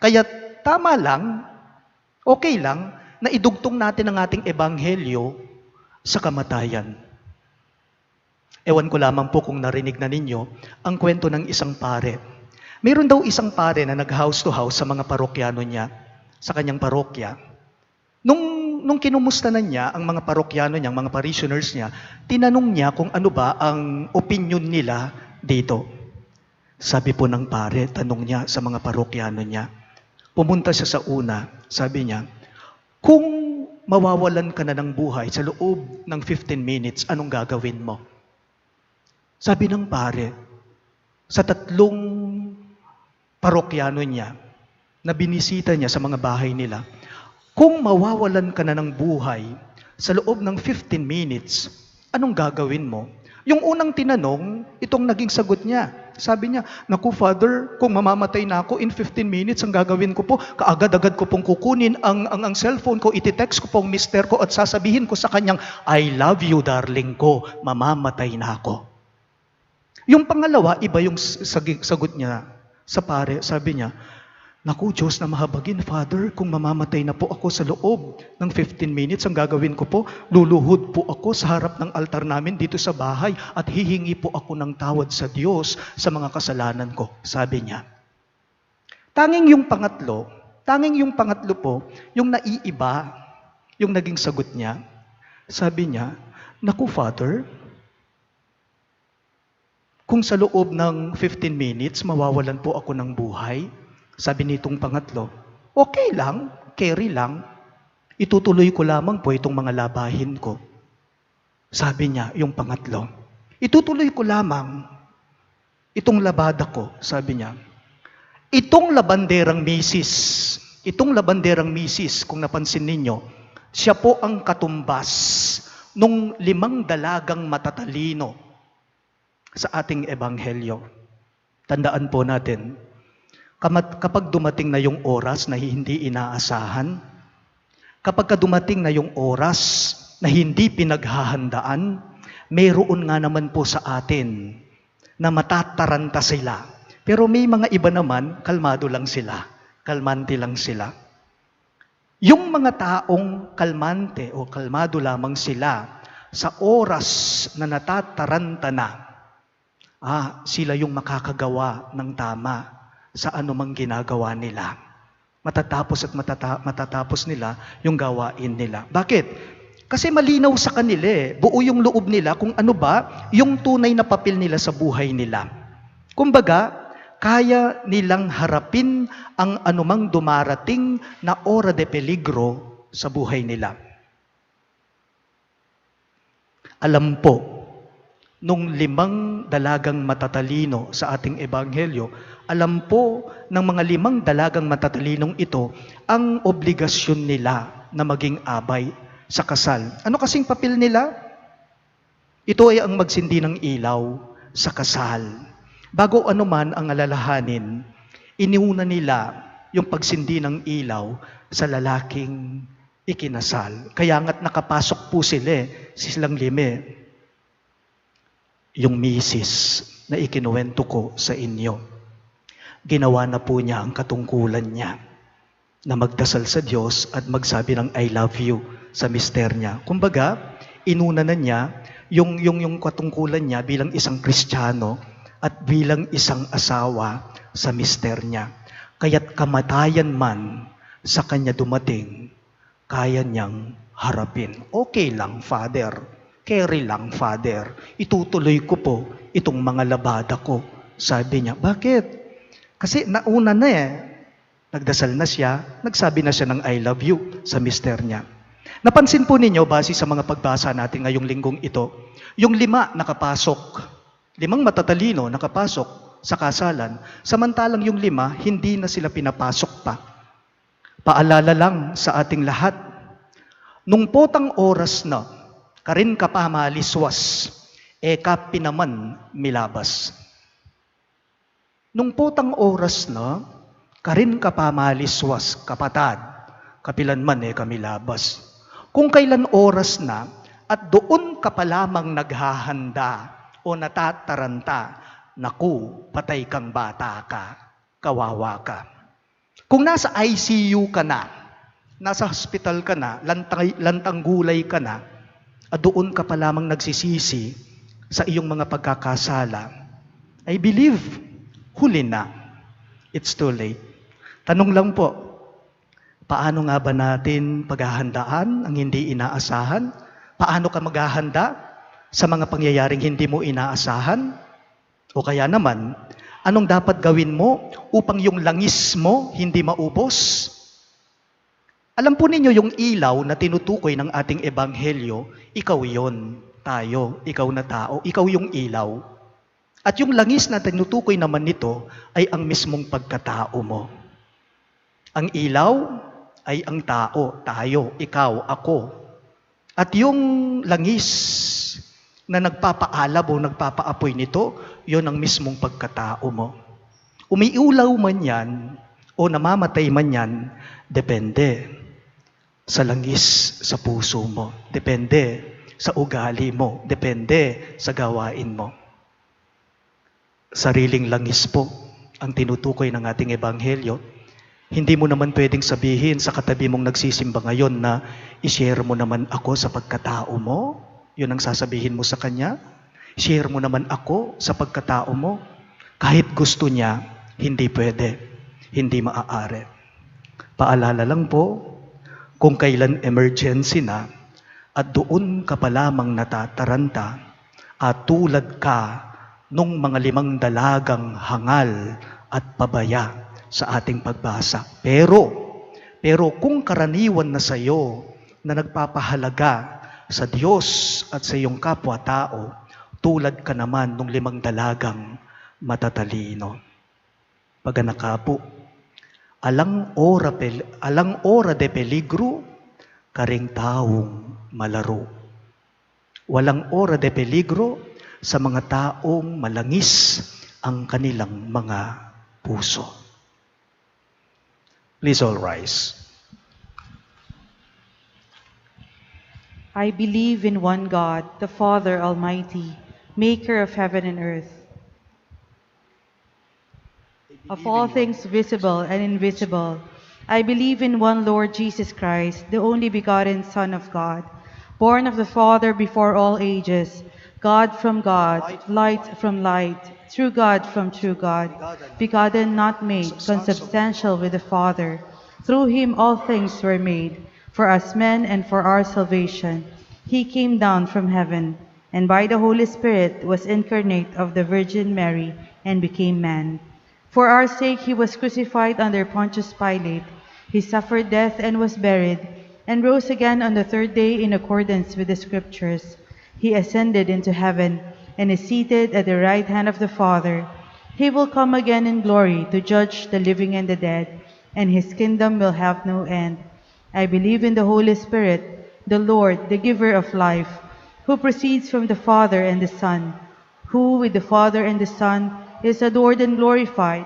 Kaya tama lang, okay lang, na idugtong natin ang ating ebanghelyo sa kamatayan. Ewan ko lamang po kung narinig na ninyo ang kwento ng isang pare. Mayroon daw isang pare na nag-house to house sa mga parokyano niya, sa kanyang parokya. Nung kinumusta na niya ang mga parokyano niya, mga parishioners niya, tinanong niya kung ano ba ang opinion nila dito. Sabi po ng pare, tanong niya sa mga parokyano niya. Pumunta siya sa una, sabi niya, Kung mawawalan ka na ng buhay sa loob ng 15 minutes, anong gagawin mo? Sabi ng pare, sa 3 parokyano niya, na binisita niya sa mga bahay nila, kung mawawalan ka na ng buhay sa loob ng 15 minutes, anong gagawin mo? Yung unang tinanong, itong naging sagot niya. Sabi niya, naku Father, kung mamamatay na ako in 15 minutes, ang gagawin ko po, kaagad-agad ko pong kukunin ang cellphone ko, ititext ko pong mister ko at sasabihin ko sa kanyang, I love you darling ko, mamamatay na ako. Yung pangalawa, iba yung sagot niya sa pare. Sabi niya, naku Diyos na mahabagin, Father, kung mamamatay na po ako sa loob ng 15 minutes, ang gagawin ko po, luluhod po ako sa harap ng altar namin dito sa bahay at hihingi po ako ng tawad sa Diyos sa mga kasalanan ko. Sabi niya. Tanging yung pangatlo po, yung naiiba, yung naging sagot niya, sabi niya, naku Father, kung sa loob ng 15 minutes, mawawalan po ako ng buhay, sabi nitong pangatlo, okay lang, carry lang. Itutuloy ko lamang po itong mga labahin ko. Sabi niya, yung pangatlo, itutuloy ko lamang itong labada ko, sabi niya. Itong labanderang misis, kung napansin ninyo, siya po ang katumbas nung 5 dalagang matatalino sa ating ebanghelyo. Tandaan po natin, kapag dumating na yung oras na hindi inaasahan, kapag dumating na yung oras na hindi pinaghahandaan, mayroon nga naman po sa atin na matataranta sila. Pero may mga iba naman, kalmado lang sila, kalmante lang sila. Yung mga taong kalmante o kalmado lamang sila, sa oras na natataranta na, sila yung makakagawa ng tama sa anumang ginagawa nila. Matatapos nila yung gawain nila. Bakit? Kasi malinaw sa kanila buo yung loob nila kung ano ba yung tunay na papel nila sa buhay nila. Kumbaga, kaya nilang harapin ang anumang dumarating na ora de peligro sa buhay nila. Alam po, nung 5 dalagang matatalino sa ating ebanghelyo, alam po ng mga 5 dalagang matatalinong ito ang obligasyon nila na maging abay sa kasal. Ano kasing papel nila? Ito ay ang magsindi ng ilaw sa kasal. Bago anuman ang alalahanin, iniuna nila yung pagsindi ng ilaw sa lalaking ikinasal. Kaya nga't nakapasok po silang 5. Yung misis na ikinuwento ko sa inyo. Ginawa na po niya ang katungkulan niya na magdasal sa Diyos at magsabi ng I love you sa mister niya. Kumbaga, inuna na niya yung katungkulan niya bilang isang Kristiyano at bilang isang asawa sa mister niya. Kaya't kamatayan man sa kanya dumating, kaya niyang harapin. Okay lang, Father. Carry lang, Father. Itutuloy ko po itong mga labada ko. Sabi niya, bakit? Kasi nauna na Nagdasal na siya, nagsabi na siya ng I love you sa mister niya. Napansin po ninyo, base sa mga pagbasa natin ngayong linggong ito, yung 5 nakapasok, 5 matatalino nakapasok sa kasalan, samantalang yung 5, hindi na sila pinapasok pa. Paalala lang sa ating lahat, nung potang oras na, karin ka pa maliswas, ka pinaman milabas. Nung potang oras na, karin ka pa maliswas, kapatad, kapilan man kami labas. Kung kailan oras na, at doon ka pa lamang naghahanda o natataranta, naku, patay kang bata ka, kawawa ka. Kung nasa ICU ka na, nasa hospital ka na, lantang gulay ka na, at doon ka pa lamang nagsisisi sa iyong mga pagkakasala, I believe, huli na. It's too late. Tanong lang po, paano nga ba natin paghahandaan ang hindi inaasahan? Paano ka maghahanda sa mga pangyayaring hindi mo inaasahan? O kaya naman, anong dapat gawin mo upang yung langis mo hindi maubos? Alam po ninyo yung ilaw na tinutukoy ng ating ebanghelyo, ikaw yon, tayo, ikaw na tao, ikaw yung ilaw. At yung langis na tinutukoy naman nito ay ang mismong pagkatao mo. Ang ilaw ay ang tao, tayo, ikaw, ako. At yung langis na nagpapaalab o nagpapaapoy nito, yon ang mismong pagkatao mo. Umiulaw man yan o namamatay man yan, depende sa langis sa puso mo. Depende sa ugali mo. Depende sa gawain mo. Sariling langis po ang tinutukoy ng ating ebanghelyo. Hindi mo naman pwedeng sabihin sa katabi mong nagsisimba ngayon na i-share mo naman ako sa pagkatao mo. Yun ang sasabihin mo sa kanya. Share mo naman ako sa pagkatao mo. Kahit gusto niya, hindi pwede. Hindi maaari. Paalala lang po, kung kailan emergency na, at doon ka pa lamang natataranta, at tulad ka nung mga 5 dalagang hangal at pabaya sa ating pagbasa. Pero kung karaniwan na sa iyo na nagpapahalaga sa Diyos at sa iyong kapwa-tao, tulad ka naman nung 5 dalagang matatalino. Paganakapo, alang ora de peligro, karing taong malaro. Walang ora de peligro sa mga taong malangis ang kanilang mga puso. Please all rise. I believe in one God, the Father Almighty, maker of heaven and earth, of all things visible and invisible. I believe in one Lord Jesus Christ, the only begotten Son of God, born of the Father before all ages, God from God, light from light, true God from true God, begotten, not made, consubstantial with the Father. Through him all things were made. For us men and for our salvation, he came down from heaven, and by the Holy Spirit was incarnate of the Virgin Mary and became man. For our sake he was crucified under Pontius Pilate. He suffered death and was buried, and rose again on the 3rd day in accordance with the Scriptures. He ascended into heaven, and is seated at the right hand of the Father. He will come again in glory to judge the living and the dead, and his kingdom will have no end. I believe in the Holy Spirit, the Lord, the giver of life, who proceeds from the Father and the Son, who with the Father and the Son is adored and glorified,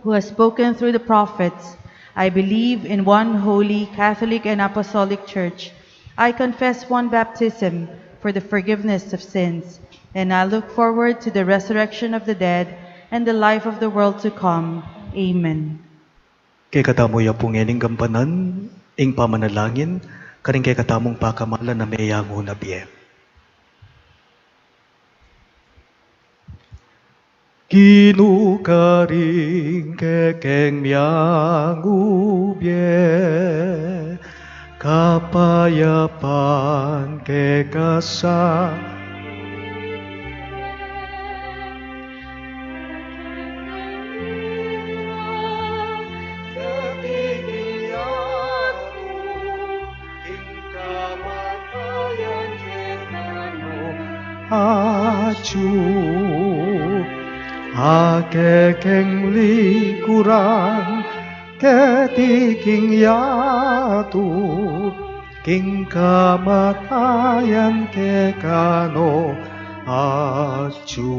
who has spoken through the prophets. I believe in one holy, Catholic, and Apostolic Church. I confess one baptism for the forgiveness of sins, and I look forward to the resurrection of the dead and the life of the world to come. Amen. Kay katamo ya pong ening gampanan, ing pamanalangin, karing kay katamong pakamalan na mayango na biye. Ginukaring kekeng miangu biye, kapayapan kekasa. Acu akekeng likuran ketiking yatu king kamatayan kekano acu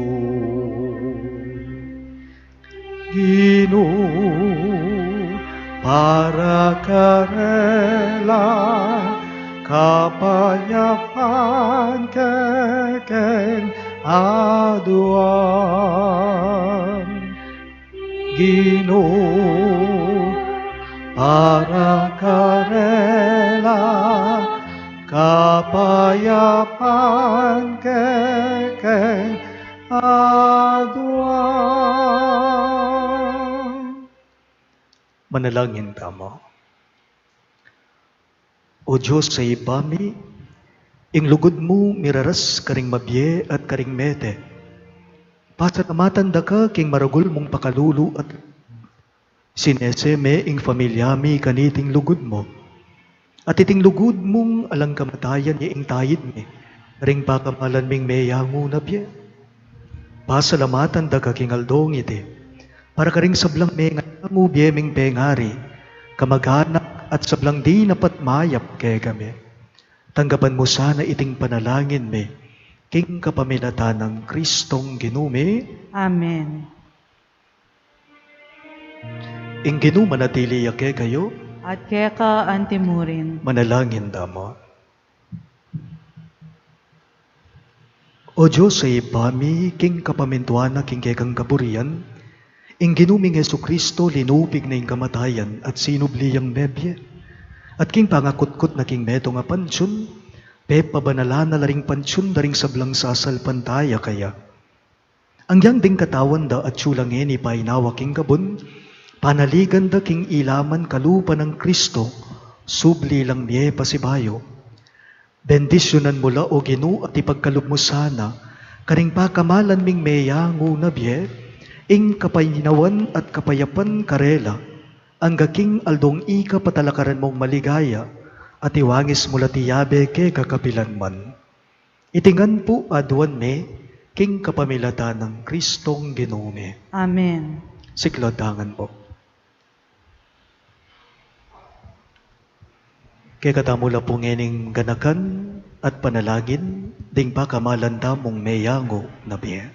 ginu para karela kapayapan kekeng aduan Gino para karela kapayapan kekeng aduan. Manalangin tamo. O Diyos sa ibami, ing lugod mo miraras karing mabye at karing mete. Pasalamatan da ka king maragul mong pakalulu at Sineseme ing familyami kaniting lugod mo. At iting lugod mong alang kamatayan ing tayid mi. Ring pakamalan ming meyango na biye. Pasalamatan da kakingaldong iti. Para ka ring sablang may ngayango biye ming pengari. Kamag-anak at sablang di napat mayap kay kami. Tanggapan mo sana iting panalangin mi. King kapaminatan ng Kristong Ginumi. Amen. Ing Ginuma natili yake kayo. At kaya ka antimurin. Manalangin damo. O Diyos sa ipami, king kapamintuan na king kekang kaburian, ing ginuming Yesu Kristo linupig na ing kamatayan at sinubliyang mebye, at king pangakutkot na king meto nga pansyon, pepa banala na laring pansyon daring sablang sasal pantaya kaya. Ang yang ding katawan da at syulangin ipainawa king kabun, panaligan da king ilaman kalupa ng Kristo, subli lang niye pasibayo. Bendisyonan mula o Ginu at ipagkalub mo sana, karing pakamalan ming meyango na biye, ing kapayinawan at kapayapan karela, ang gaking aldong ika patalakaran mong maligaya, at iwangis mula tiyabe ke kakapilan man. Itingan po aduan me, king kapamilatan ng Kristong Ginome. Amen. Sikladangan po. Kaya katamula po ngening ganakan at panalangin, ding pa kamalanda mong meyango na biye.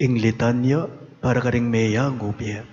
Ing litanya para karing meyango biye.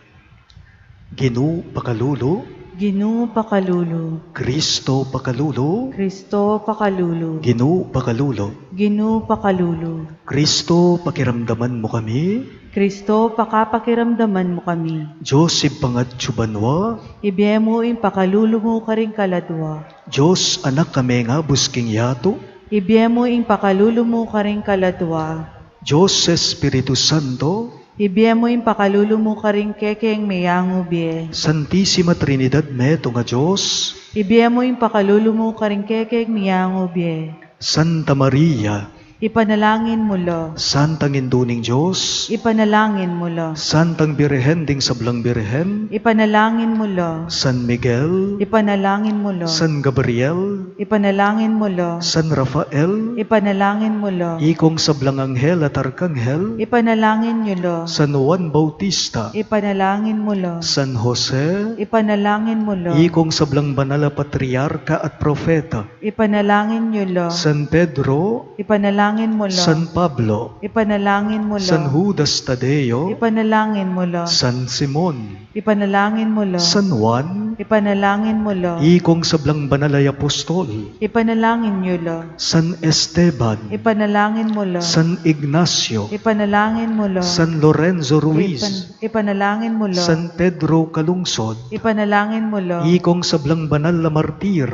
Ginu pakalulo, Ginu pakalulo. Kristo pakalulo, Kristo pakalulo. Ginu pakalulo. Ginu pakalulo. Kristo pakiramdaman mo kami, Kristo pakapakiramdaman mo kami. Diyos ipangatsubanwa, Ibiye mo in pakalulo mo karing kaladwa. Diyos anak kami nga busking yato, Ibiye mo in pakalulo mo karing kaladwa. Diyos Espiritu Santo, Ibiye mo in pakalulo mo karing kekeng meyango biye. Santissima Trinidad meto nga Diyos, Ibiye mo in pakalulo mo karing kekeng meyango biye. Santa Maria, Ipanalangin mo lo. Santang Induning Diyos, Ipanalangin mo lo. Santang Birhen ding Sablang Birhen, Ipanalangin mo lo. San Miguel, Ipanalangin mo lo. San Gabriel, Ipanalangin mo lo. San Rafael, Ipanalangin mo lo. Ikong Sablang Anghel at Arkanghel, Ipanalangin nyo lo. San Juan Bautista, Ipanalangin mo lo. San Jose, Ipanalangin mo lo. Ikong Sablang Banal na Patriarka at Profeta, Ipanalangin nyo lo. San Pedro, Ipanalangin mo lo. San Pablo, Ipanalangin mo lo. San Judas Tadeo, Ipanalangin mo lo. San Simon, Ipanalangin mo lo. San Juan, Ipanalangin mo lo. Ikong Sablang Banal ay Apostol, Ipanalangin nyo lo. San Esteban, Ipanalangin mo lo. San Ignacio, Ipanalangin mo lo. San Lorenzo Ruiz, Ipanalangin mo lo. San Pedro Kalungsod, Ipanalangin mo lo. Ikong Sablang Banal na Martir,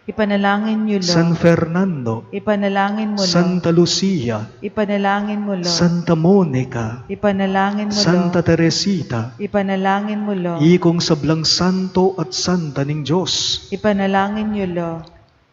Ipanalangin nyo lo. San Fernando, Ipanalangin mo lo. Santa Lucia, Ipanalangin mo lo. Santa Monica, Ipanalangin mo lo. Santa Teresita, Ipanalangin mo lo. Ikong Sablang Santo at Santa ning Diyos, Ipanalangin nyo lo.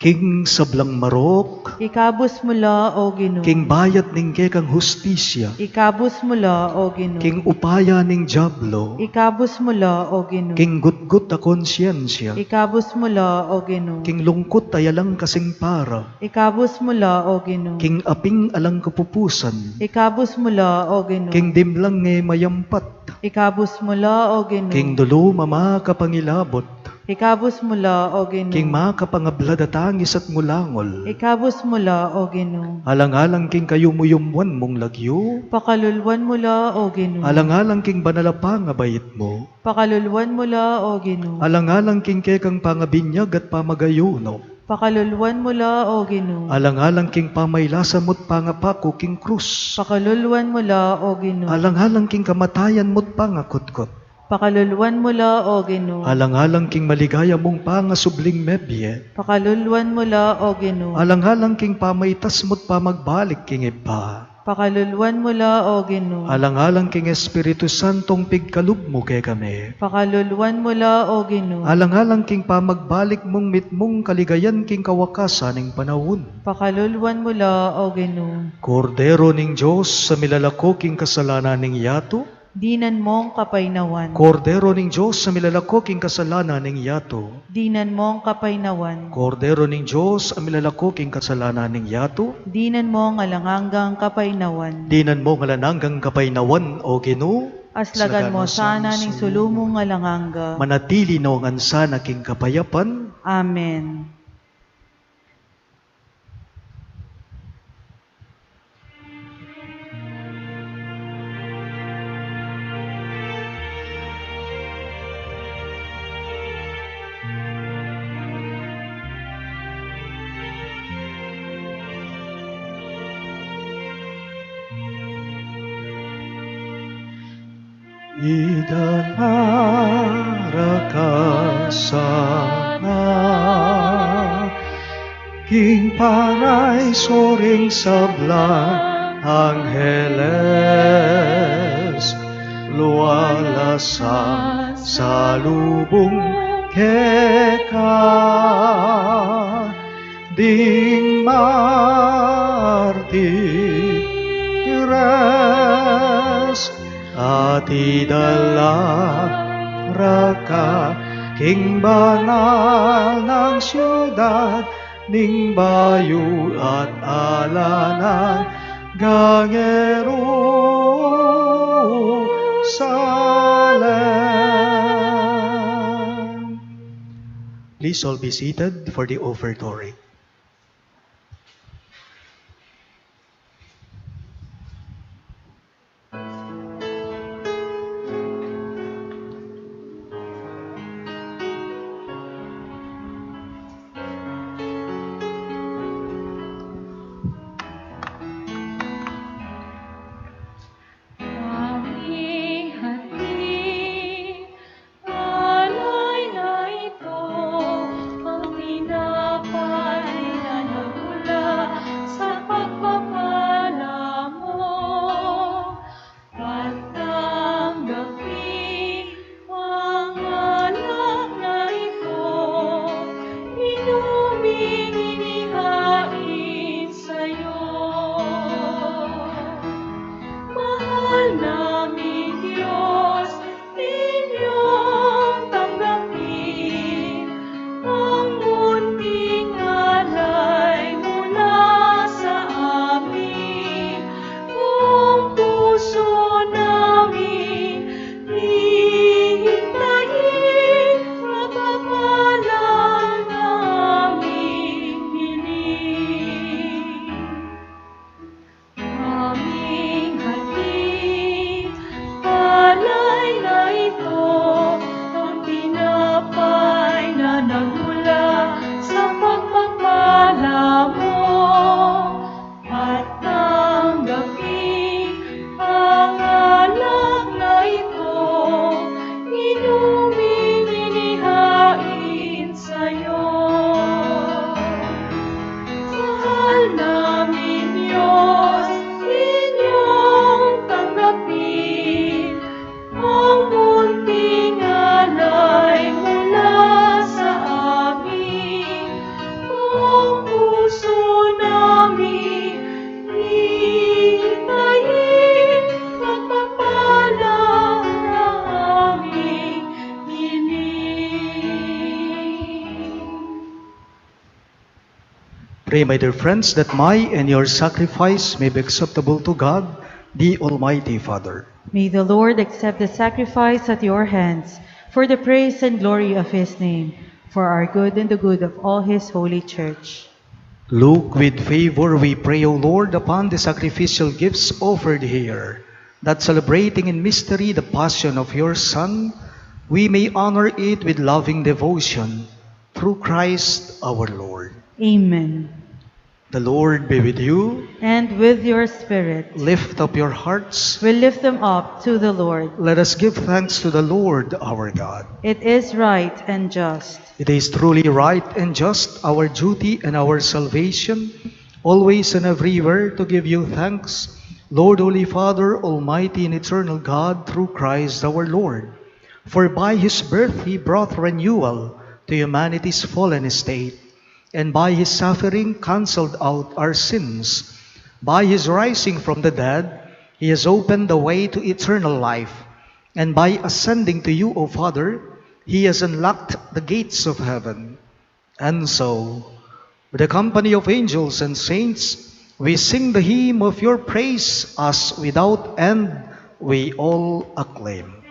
King Sablang Marok, Ikabus mo lo, O Gino. King Bayat ning Kekang Hustisya, Ikabus mo lo, O Gino. King Upaya ning Diablo, Ikabus mo lo, O Gino. King Gutgut na Konsyensya, Ikabus mo lo, O Gino. King Lungkot ayalang kasing para, Ikabus mo lo, O Gino. King Aping alang kapupusan, Ikabus mo lo, O Gino. King Dimlang nge mayampat, Ikabus mo lo, O Gino. King Dulo mama kapangilabot, Ikabus mo lo, O Gino. King makapangablad at angis at ngulangol, Ikabus mo lo, O Gino. alang-alang king kayumuyumwan mong lagyo, Pakalulwan mo lo, O Gino. alang-alang king banalapang abayit mo, Pakalulwan mo lo, O Gino. alang-alang king kekang pangabinyag at pamagayuno, Pakaluluwan mo la, O Ginoo. Alang-alang king pamaylasa mo't pangapako king krus. Pakaluluwan mo la, O Ginoo. Alang-alang king kamatayan mo't pangakutkot. Pakaluluwan mo la, O Ginoo. Alang-alang king maligaya mong pangasubling mebye. Pakaluluwan mo la, O Ginoo. Alang-alang king pamaytas mo't pamagbalik king iba. Pakaluluwan mo la, O Ginoo. Alang-alang king Espiritu Santong pigkalub mo kay kami. Pakaluluwan mo la, O Ginoo. Alang-alang king pamagbalik mong mitmong kaligayan king kawakasan ng panahon. Pakaluluwan mo la, O Ginoo. Kordero ning Diyos sa milalako king kasalanan ning yato. Dinan mong kapaynawan. Kordero ning Diyos sa milalako king kasalanan ning yato. Dinan mong kapaynawan. Kordero ning Diyos ang milalako king kasalanan ning yato. Dinan mong alangangang kapaynawan. Dinan mo ngalananggang kapaynawan o Ginoo. Aslagan mo sana ning sulumong alanganga. Manatili no ang sana king kapayapan. Amen. Idalara ka sana, king paraiso ring sablang Angeles, luwalasan sa lubong keka, ding martires, at idala raka king banal ng siyudad, ning bayu at alanan gangero Salem. Please all be seated for the offertory. Aming hati, alay na ito, ang tinapay na nagmula sa pagpapala mo. Pagtanggapin ang alak na ito, inuming inihain sa'yo. Mahal namin Diyos, inyong tanggapin ang munting alay mula sa amin. Kung puso namin hihintayin, mapapalang aming hiling. Aming hati, alay na ito, ang tinapay na nagmula sa pagpapala mo. At tanggapin ang alak na ito, inuming inihain sa'yo. Mahal namin Diyos, inyong tanggapin ang munting alay mula sa amin. Kung puso namin hihintayin, pagpapala na aming hiling. Pray, my dear friends, that my and your sacrifice may be acceptable to God, the Almighty Father. May the Lord accept the sacrifice at your hands for the praise and glory of his name, for our good and the good of all his holy church. Look with favor, we pray, O Lord, upon the sacrificial gifts offered here, that celebrating in mystery the passion of your Son, we may honor it with loving devotion. through Christ our Lord. Amen. The Lord be with you. And with your spirit, Lift up your hearts. we lift them up to the Lord. Let us give thanks to the Lord our God. It is right and just. It is truly right and just, our duty and our salvation, always and everywhere to give you thanks, Lord, Holy Father, Almighty and Eternal God, through Christ our Lord. For by His birth He brought renewal to humanity's fallen state, and by His suffering canceled out our sins. By His rising from the dead, He has opened the way to eternal life, and by ascending to you, O Father, He has unlocked the gates of heaven. And so, with the company of angels and saints, we sing the hymn of your praise as without end we all acclaim.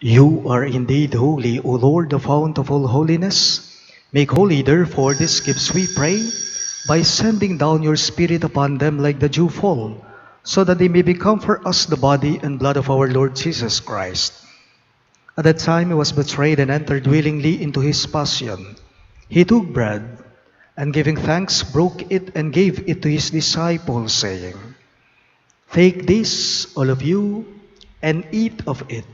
You are indeed holy, O Lord, the fount of all holiness. Make holy, therefore, these gifts, we pray, by sending down your Spirit upon them like the dewfall, so that they may become for us the body and blood of our Lord Jesus Christ. At that time He was betrayed and entered willingly into His passion. He took bread, and giving thanks, broke it and gave it to His disciples, saying, "Take this, all of you, and eat of it.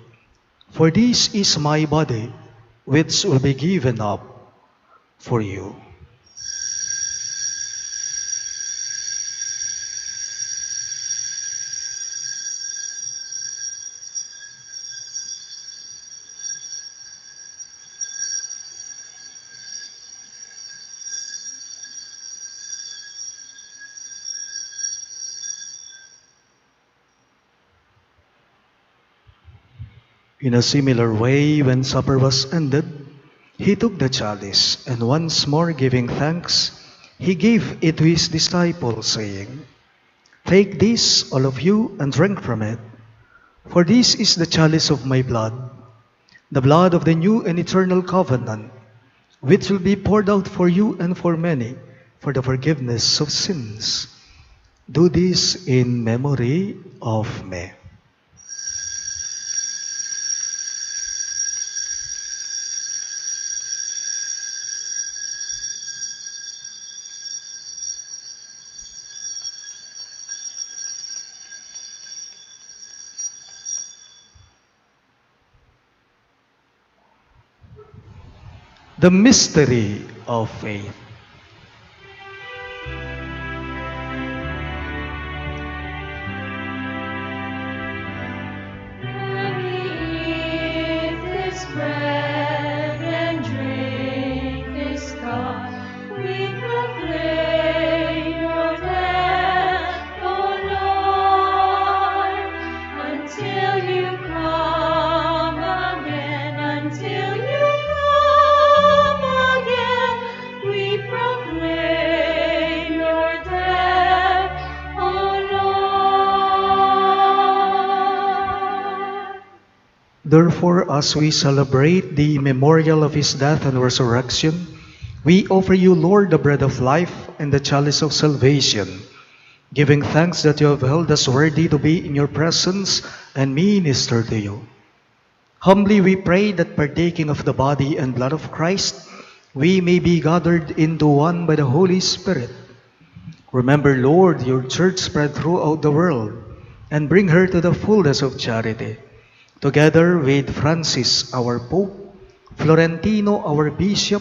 For this is my body, which will be given up for you." In a similar way, when supper was ended, He took the chalice, and once more giving thanks, He gave it to His disciples, saying, "Take this, all of you, and drink from it. For this is the chalice of my blood, the blood of the new and eternal covenant, which will be poured out for you and for many for the forgiveness of sins. Do this in memory of me." The mystery of faith. Therefore, as we celebrate the memorial of His death and resurrection, we offer you, Lord, the bread of life and the chalice of salvation, giving thanks that you have held us worthy to be in your presence and minister to you. Humbly we pray that partaking of the body and blood of Christ, we may be gathered into one by the Holy Spirit. Remember, Lord, your church spread throughout the world, and bring her to the fullness of charity. Together with Francis, our Pope, Florentino, our Bishop,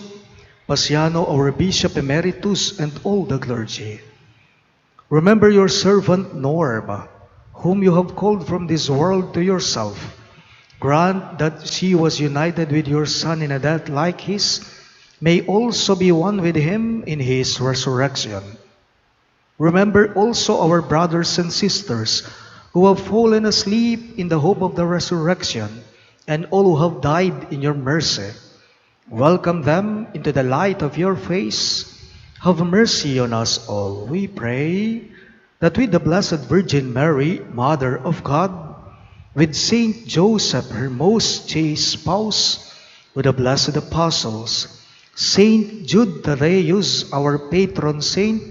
Pasiano, our Bishop Emeritus, and all the clergy. Remember your servant Norma, whom you have called from this world to yourself. Grant that she was united with your Son in a death like his, may also be one with him in his resurrection. Remember also our brothers and sisters who have fallen asleep in the hope of the resurrection, and all who have died in your mercy. Welcome them into the light of your face. Have mercy on us all, we pray, that with the Blessed Virgin Mary, Mother of God, with Saint Joseph, her most chaste spouse, with the blessed apostles, Saint Jude Thaddeus, our patron saint,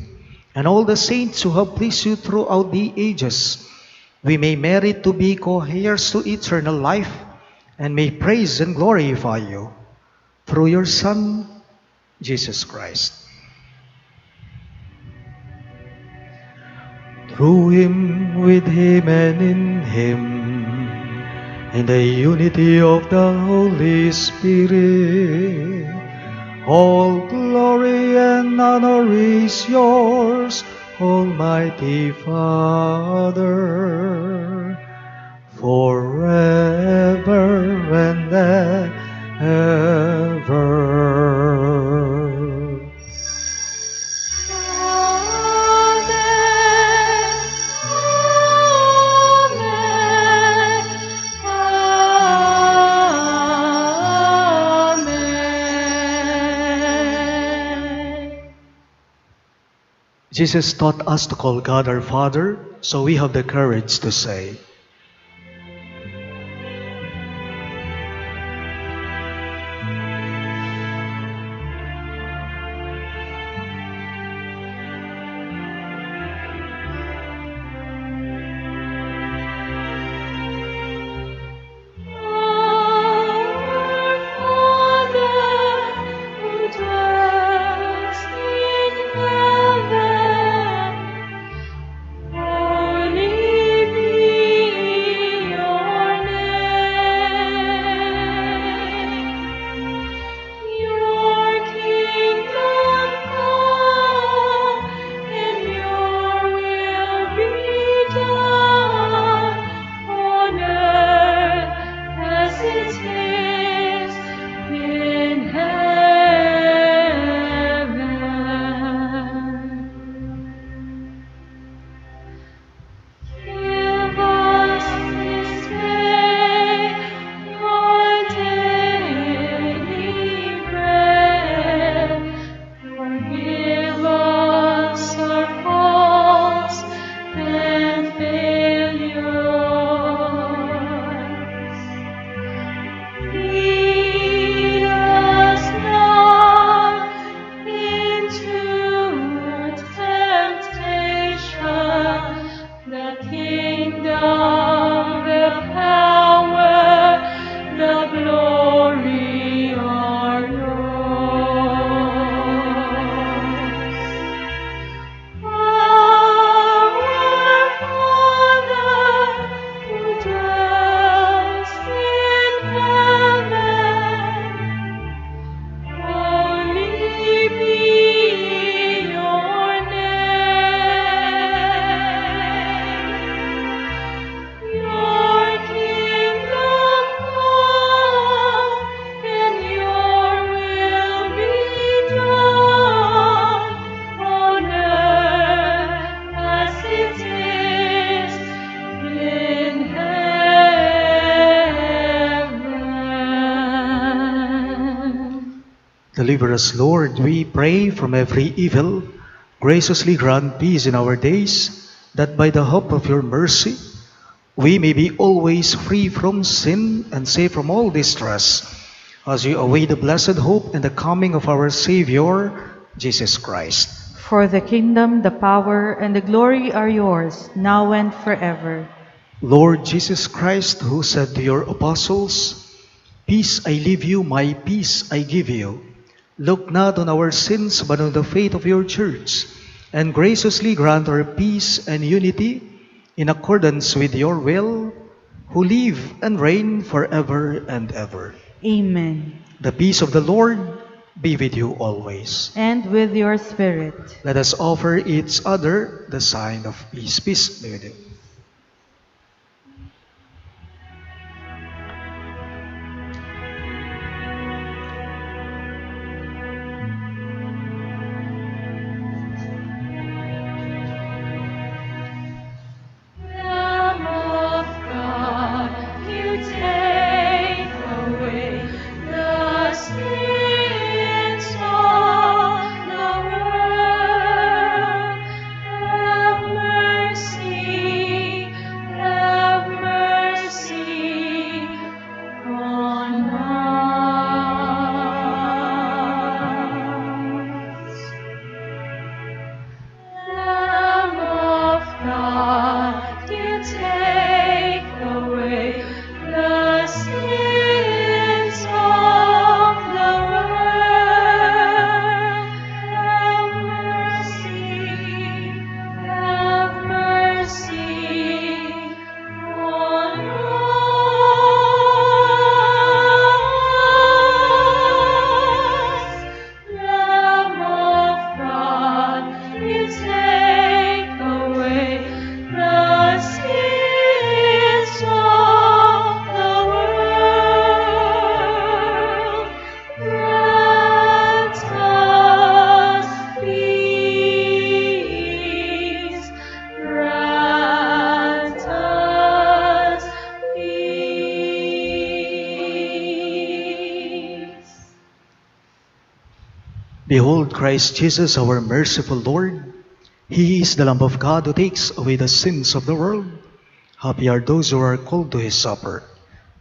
and all the saints who have pleased you throughout the ages, we may merit to be co-heirs to eternal life, and may praise and glorify you through your Son, Jesus Christ. Through him, with him, and in him, in the unity of the Holy Spirit, all glory and honor is yours, Almighty Father, forever and ever. Jesus taught us to call God our Father, so we have the courage to say, Deliver us, Lord, we pray, from every evil. Graciously grant peace in our days, that by the hope of your mercy, we may be always free from sin and safe from all distress, as we await the blessed hope and the coming of our Savior, Jesus Christ. For the kingdom, the power, and the glory are yours, now and forever. Lord Jesus Christ, who said to your apostles, "Peace I leave you, my peace I give you," look not on our sins, but on the faith of your church, and graciously grant her peace and unity in accordance with your will, who live and reign forever and ever. Amen. The peace of the Lord be with you always. and with your spirit. Let us offer each other the sign of peace. Peace be with you. Lamb of God, you take away the sins of the world. Have mercy on us. Lamb of God, you take away the sins of the world. Have mercy on us. Lamb of God, you take away the sins of the world. Grant us peace. Grant us peace. Behold Christ Jesus, our merciful Lord. He is the Lamb of God who takes away the sins of the world. Happy are those who are called to his supper.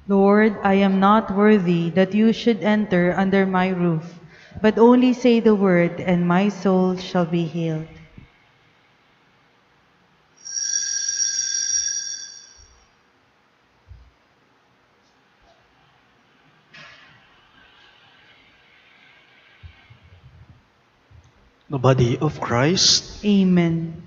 Lord, I am not worthy that you should enter under my roof, but only say the word, and my soul shall be healed. The body of Christ. Amen.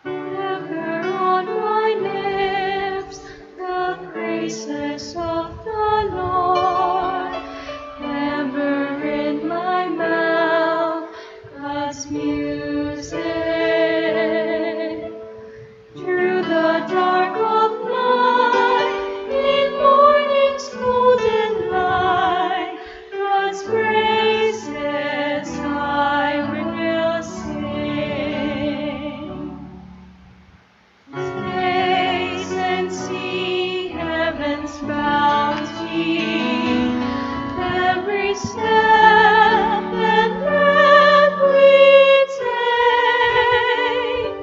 Ever on my lips, the praises of the Lord. Ever in my mouth, God's music. Through the dark of night, in morning's golden light, God's praises I will sing. Taste and see heaven's bounty, every step and breath we take.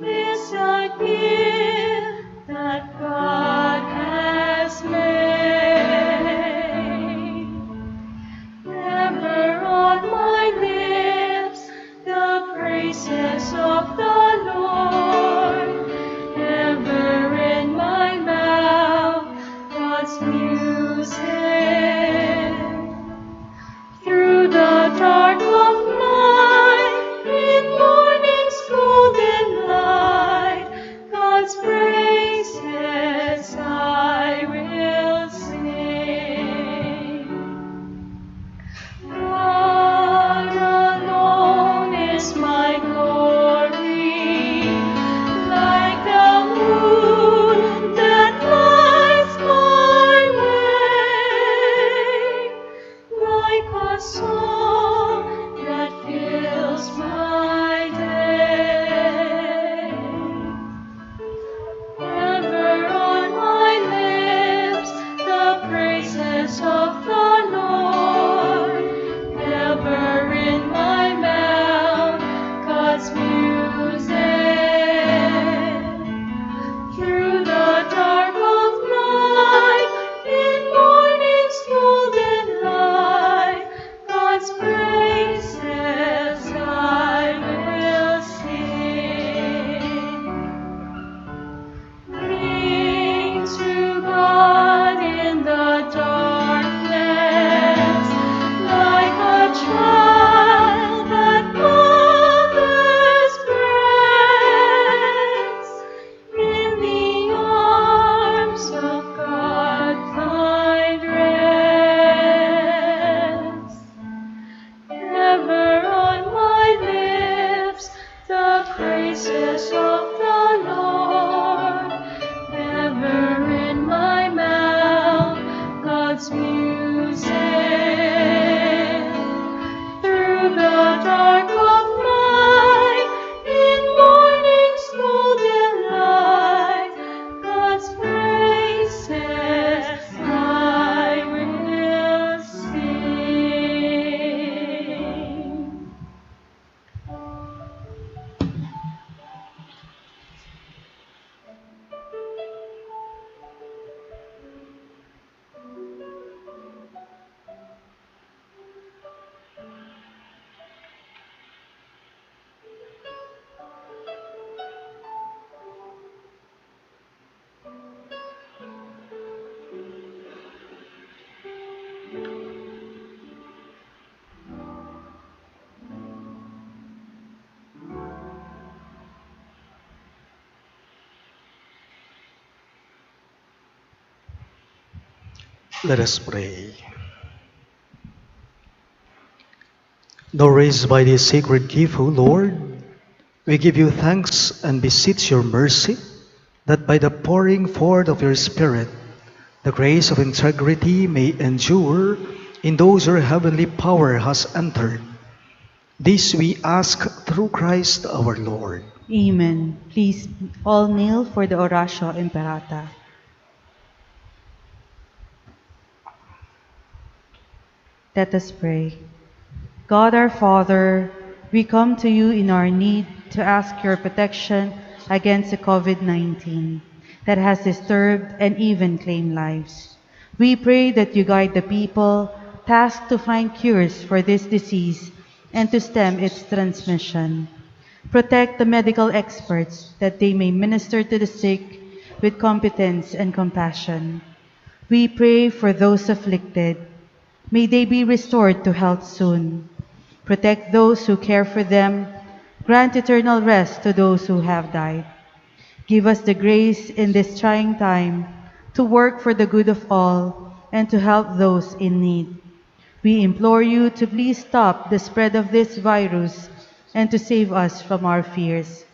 This a gift that God has made. Ever on my lips, the praises of the Lord. God's music. Through the dark of night, in morning's golden light, God's praises I will sing. Ring to God in the darkness, like a child at mother's breast. In the arms of God find rest. Ever on my lips the praises of the Lord, ever in my mouth God's music. Through the dark of night, in morning's golden light, God's praises I will sing. Let us pray. Now raised by this sacred gift, O Lord, we give you thanks and beseech your mercy, that by the pouring forth of your Spirit, the grace of integrity may endure in those your heavenly power has entered. This we ask through Christ our Lord. Amen. Please all kneel for the Oratio Imperata. Let us pray. God our Father, we come to you in our need to ask your protection against the COVID-19 that has disturbed and even claimed lives. We pray that you guide the people tasked to find cures for this disease and to stem its transmission. Protect the medical experts that they may minister to the sick with competence and compassion. We pray for those afflicted. May they be restored to health soon. Protect those who care for them. Grant eternal rest to those who have died. Give us the grace in this trying time to work for the good of all and to help those in need. We implore you to please stop the spread of this virus and to save us from our fears.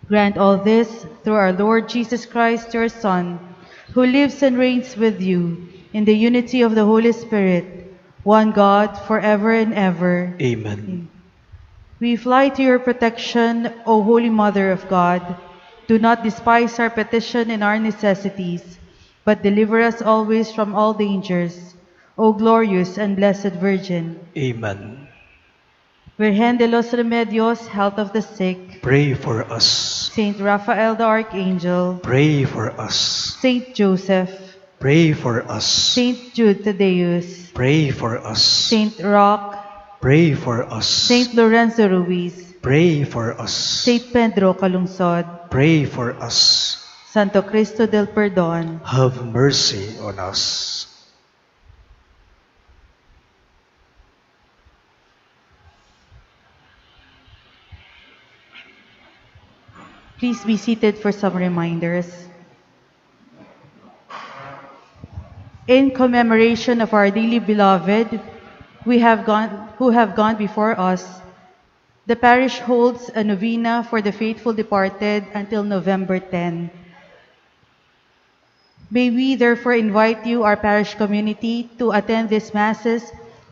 Grant all this through our Lord Jesus Christ, your Son, who lives and reigns with you in the unity of the Holy Spirit, one God, forever and ever. Amen. We fly to your protection, O Holy Mother of God. Do not despise our petition and our necessities, but deliver us always from all dangers, O glorious and blessed Virgin. Amen. Virgen de los Remedios, health of the sick. Pray for us. Saint Raphael the Archangel. Pray for us. Saint Joseph. Pray for us. Saint Jude Thaddeus. Pray for us. Saint Roch. Pray for us. Saint Lorenzo Ruiz. Pray for us. Saint Pedro Calungsod. Pray for us. Santo Cristo del Perdón. Have mercy on us. Please be seated for some reminders. In commemoration of our dearly beloved who have gone before us, the parish holds a novena for the faithful departed until November 10. May we therefore invite you, our parish community, to attend these masses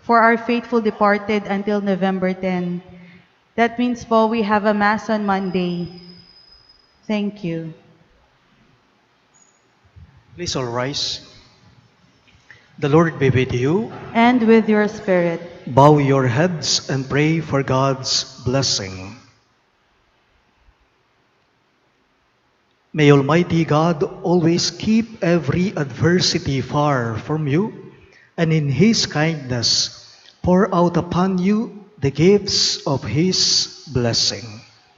for our faithful departed until November 10. That means po we have a mass on Monday. Thank you. Please all rise. The Lord be with you. And with your spirit. Bow your heads and pray for God's blessing. May Almighty God always keep every adversity far from you, and in His kindness pour out upon you the gifts of His blessing.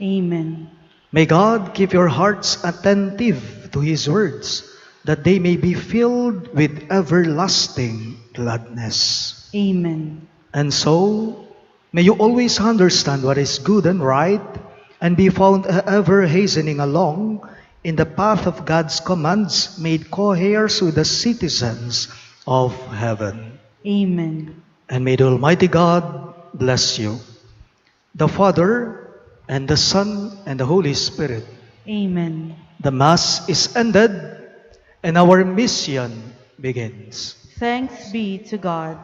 Amen. May God keep your hearts attentive to His words, that they may be filled with everlasting gladness. Amen. And so, may you always understand what is good and right, and be found ever hastening along in the path of God's commands, made co-heirs with the citizens of heaven. Amen. And may the Almighty God bless you, the Father, and the Son, and the Holy Spirit. Amen. The Mass is ended, and our mission begins. Thanks be to God.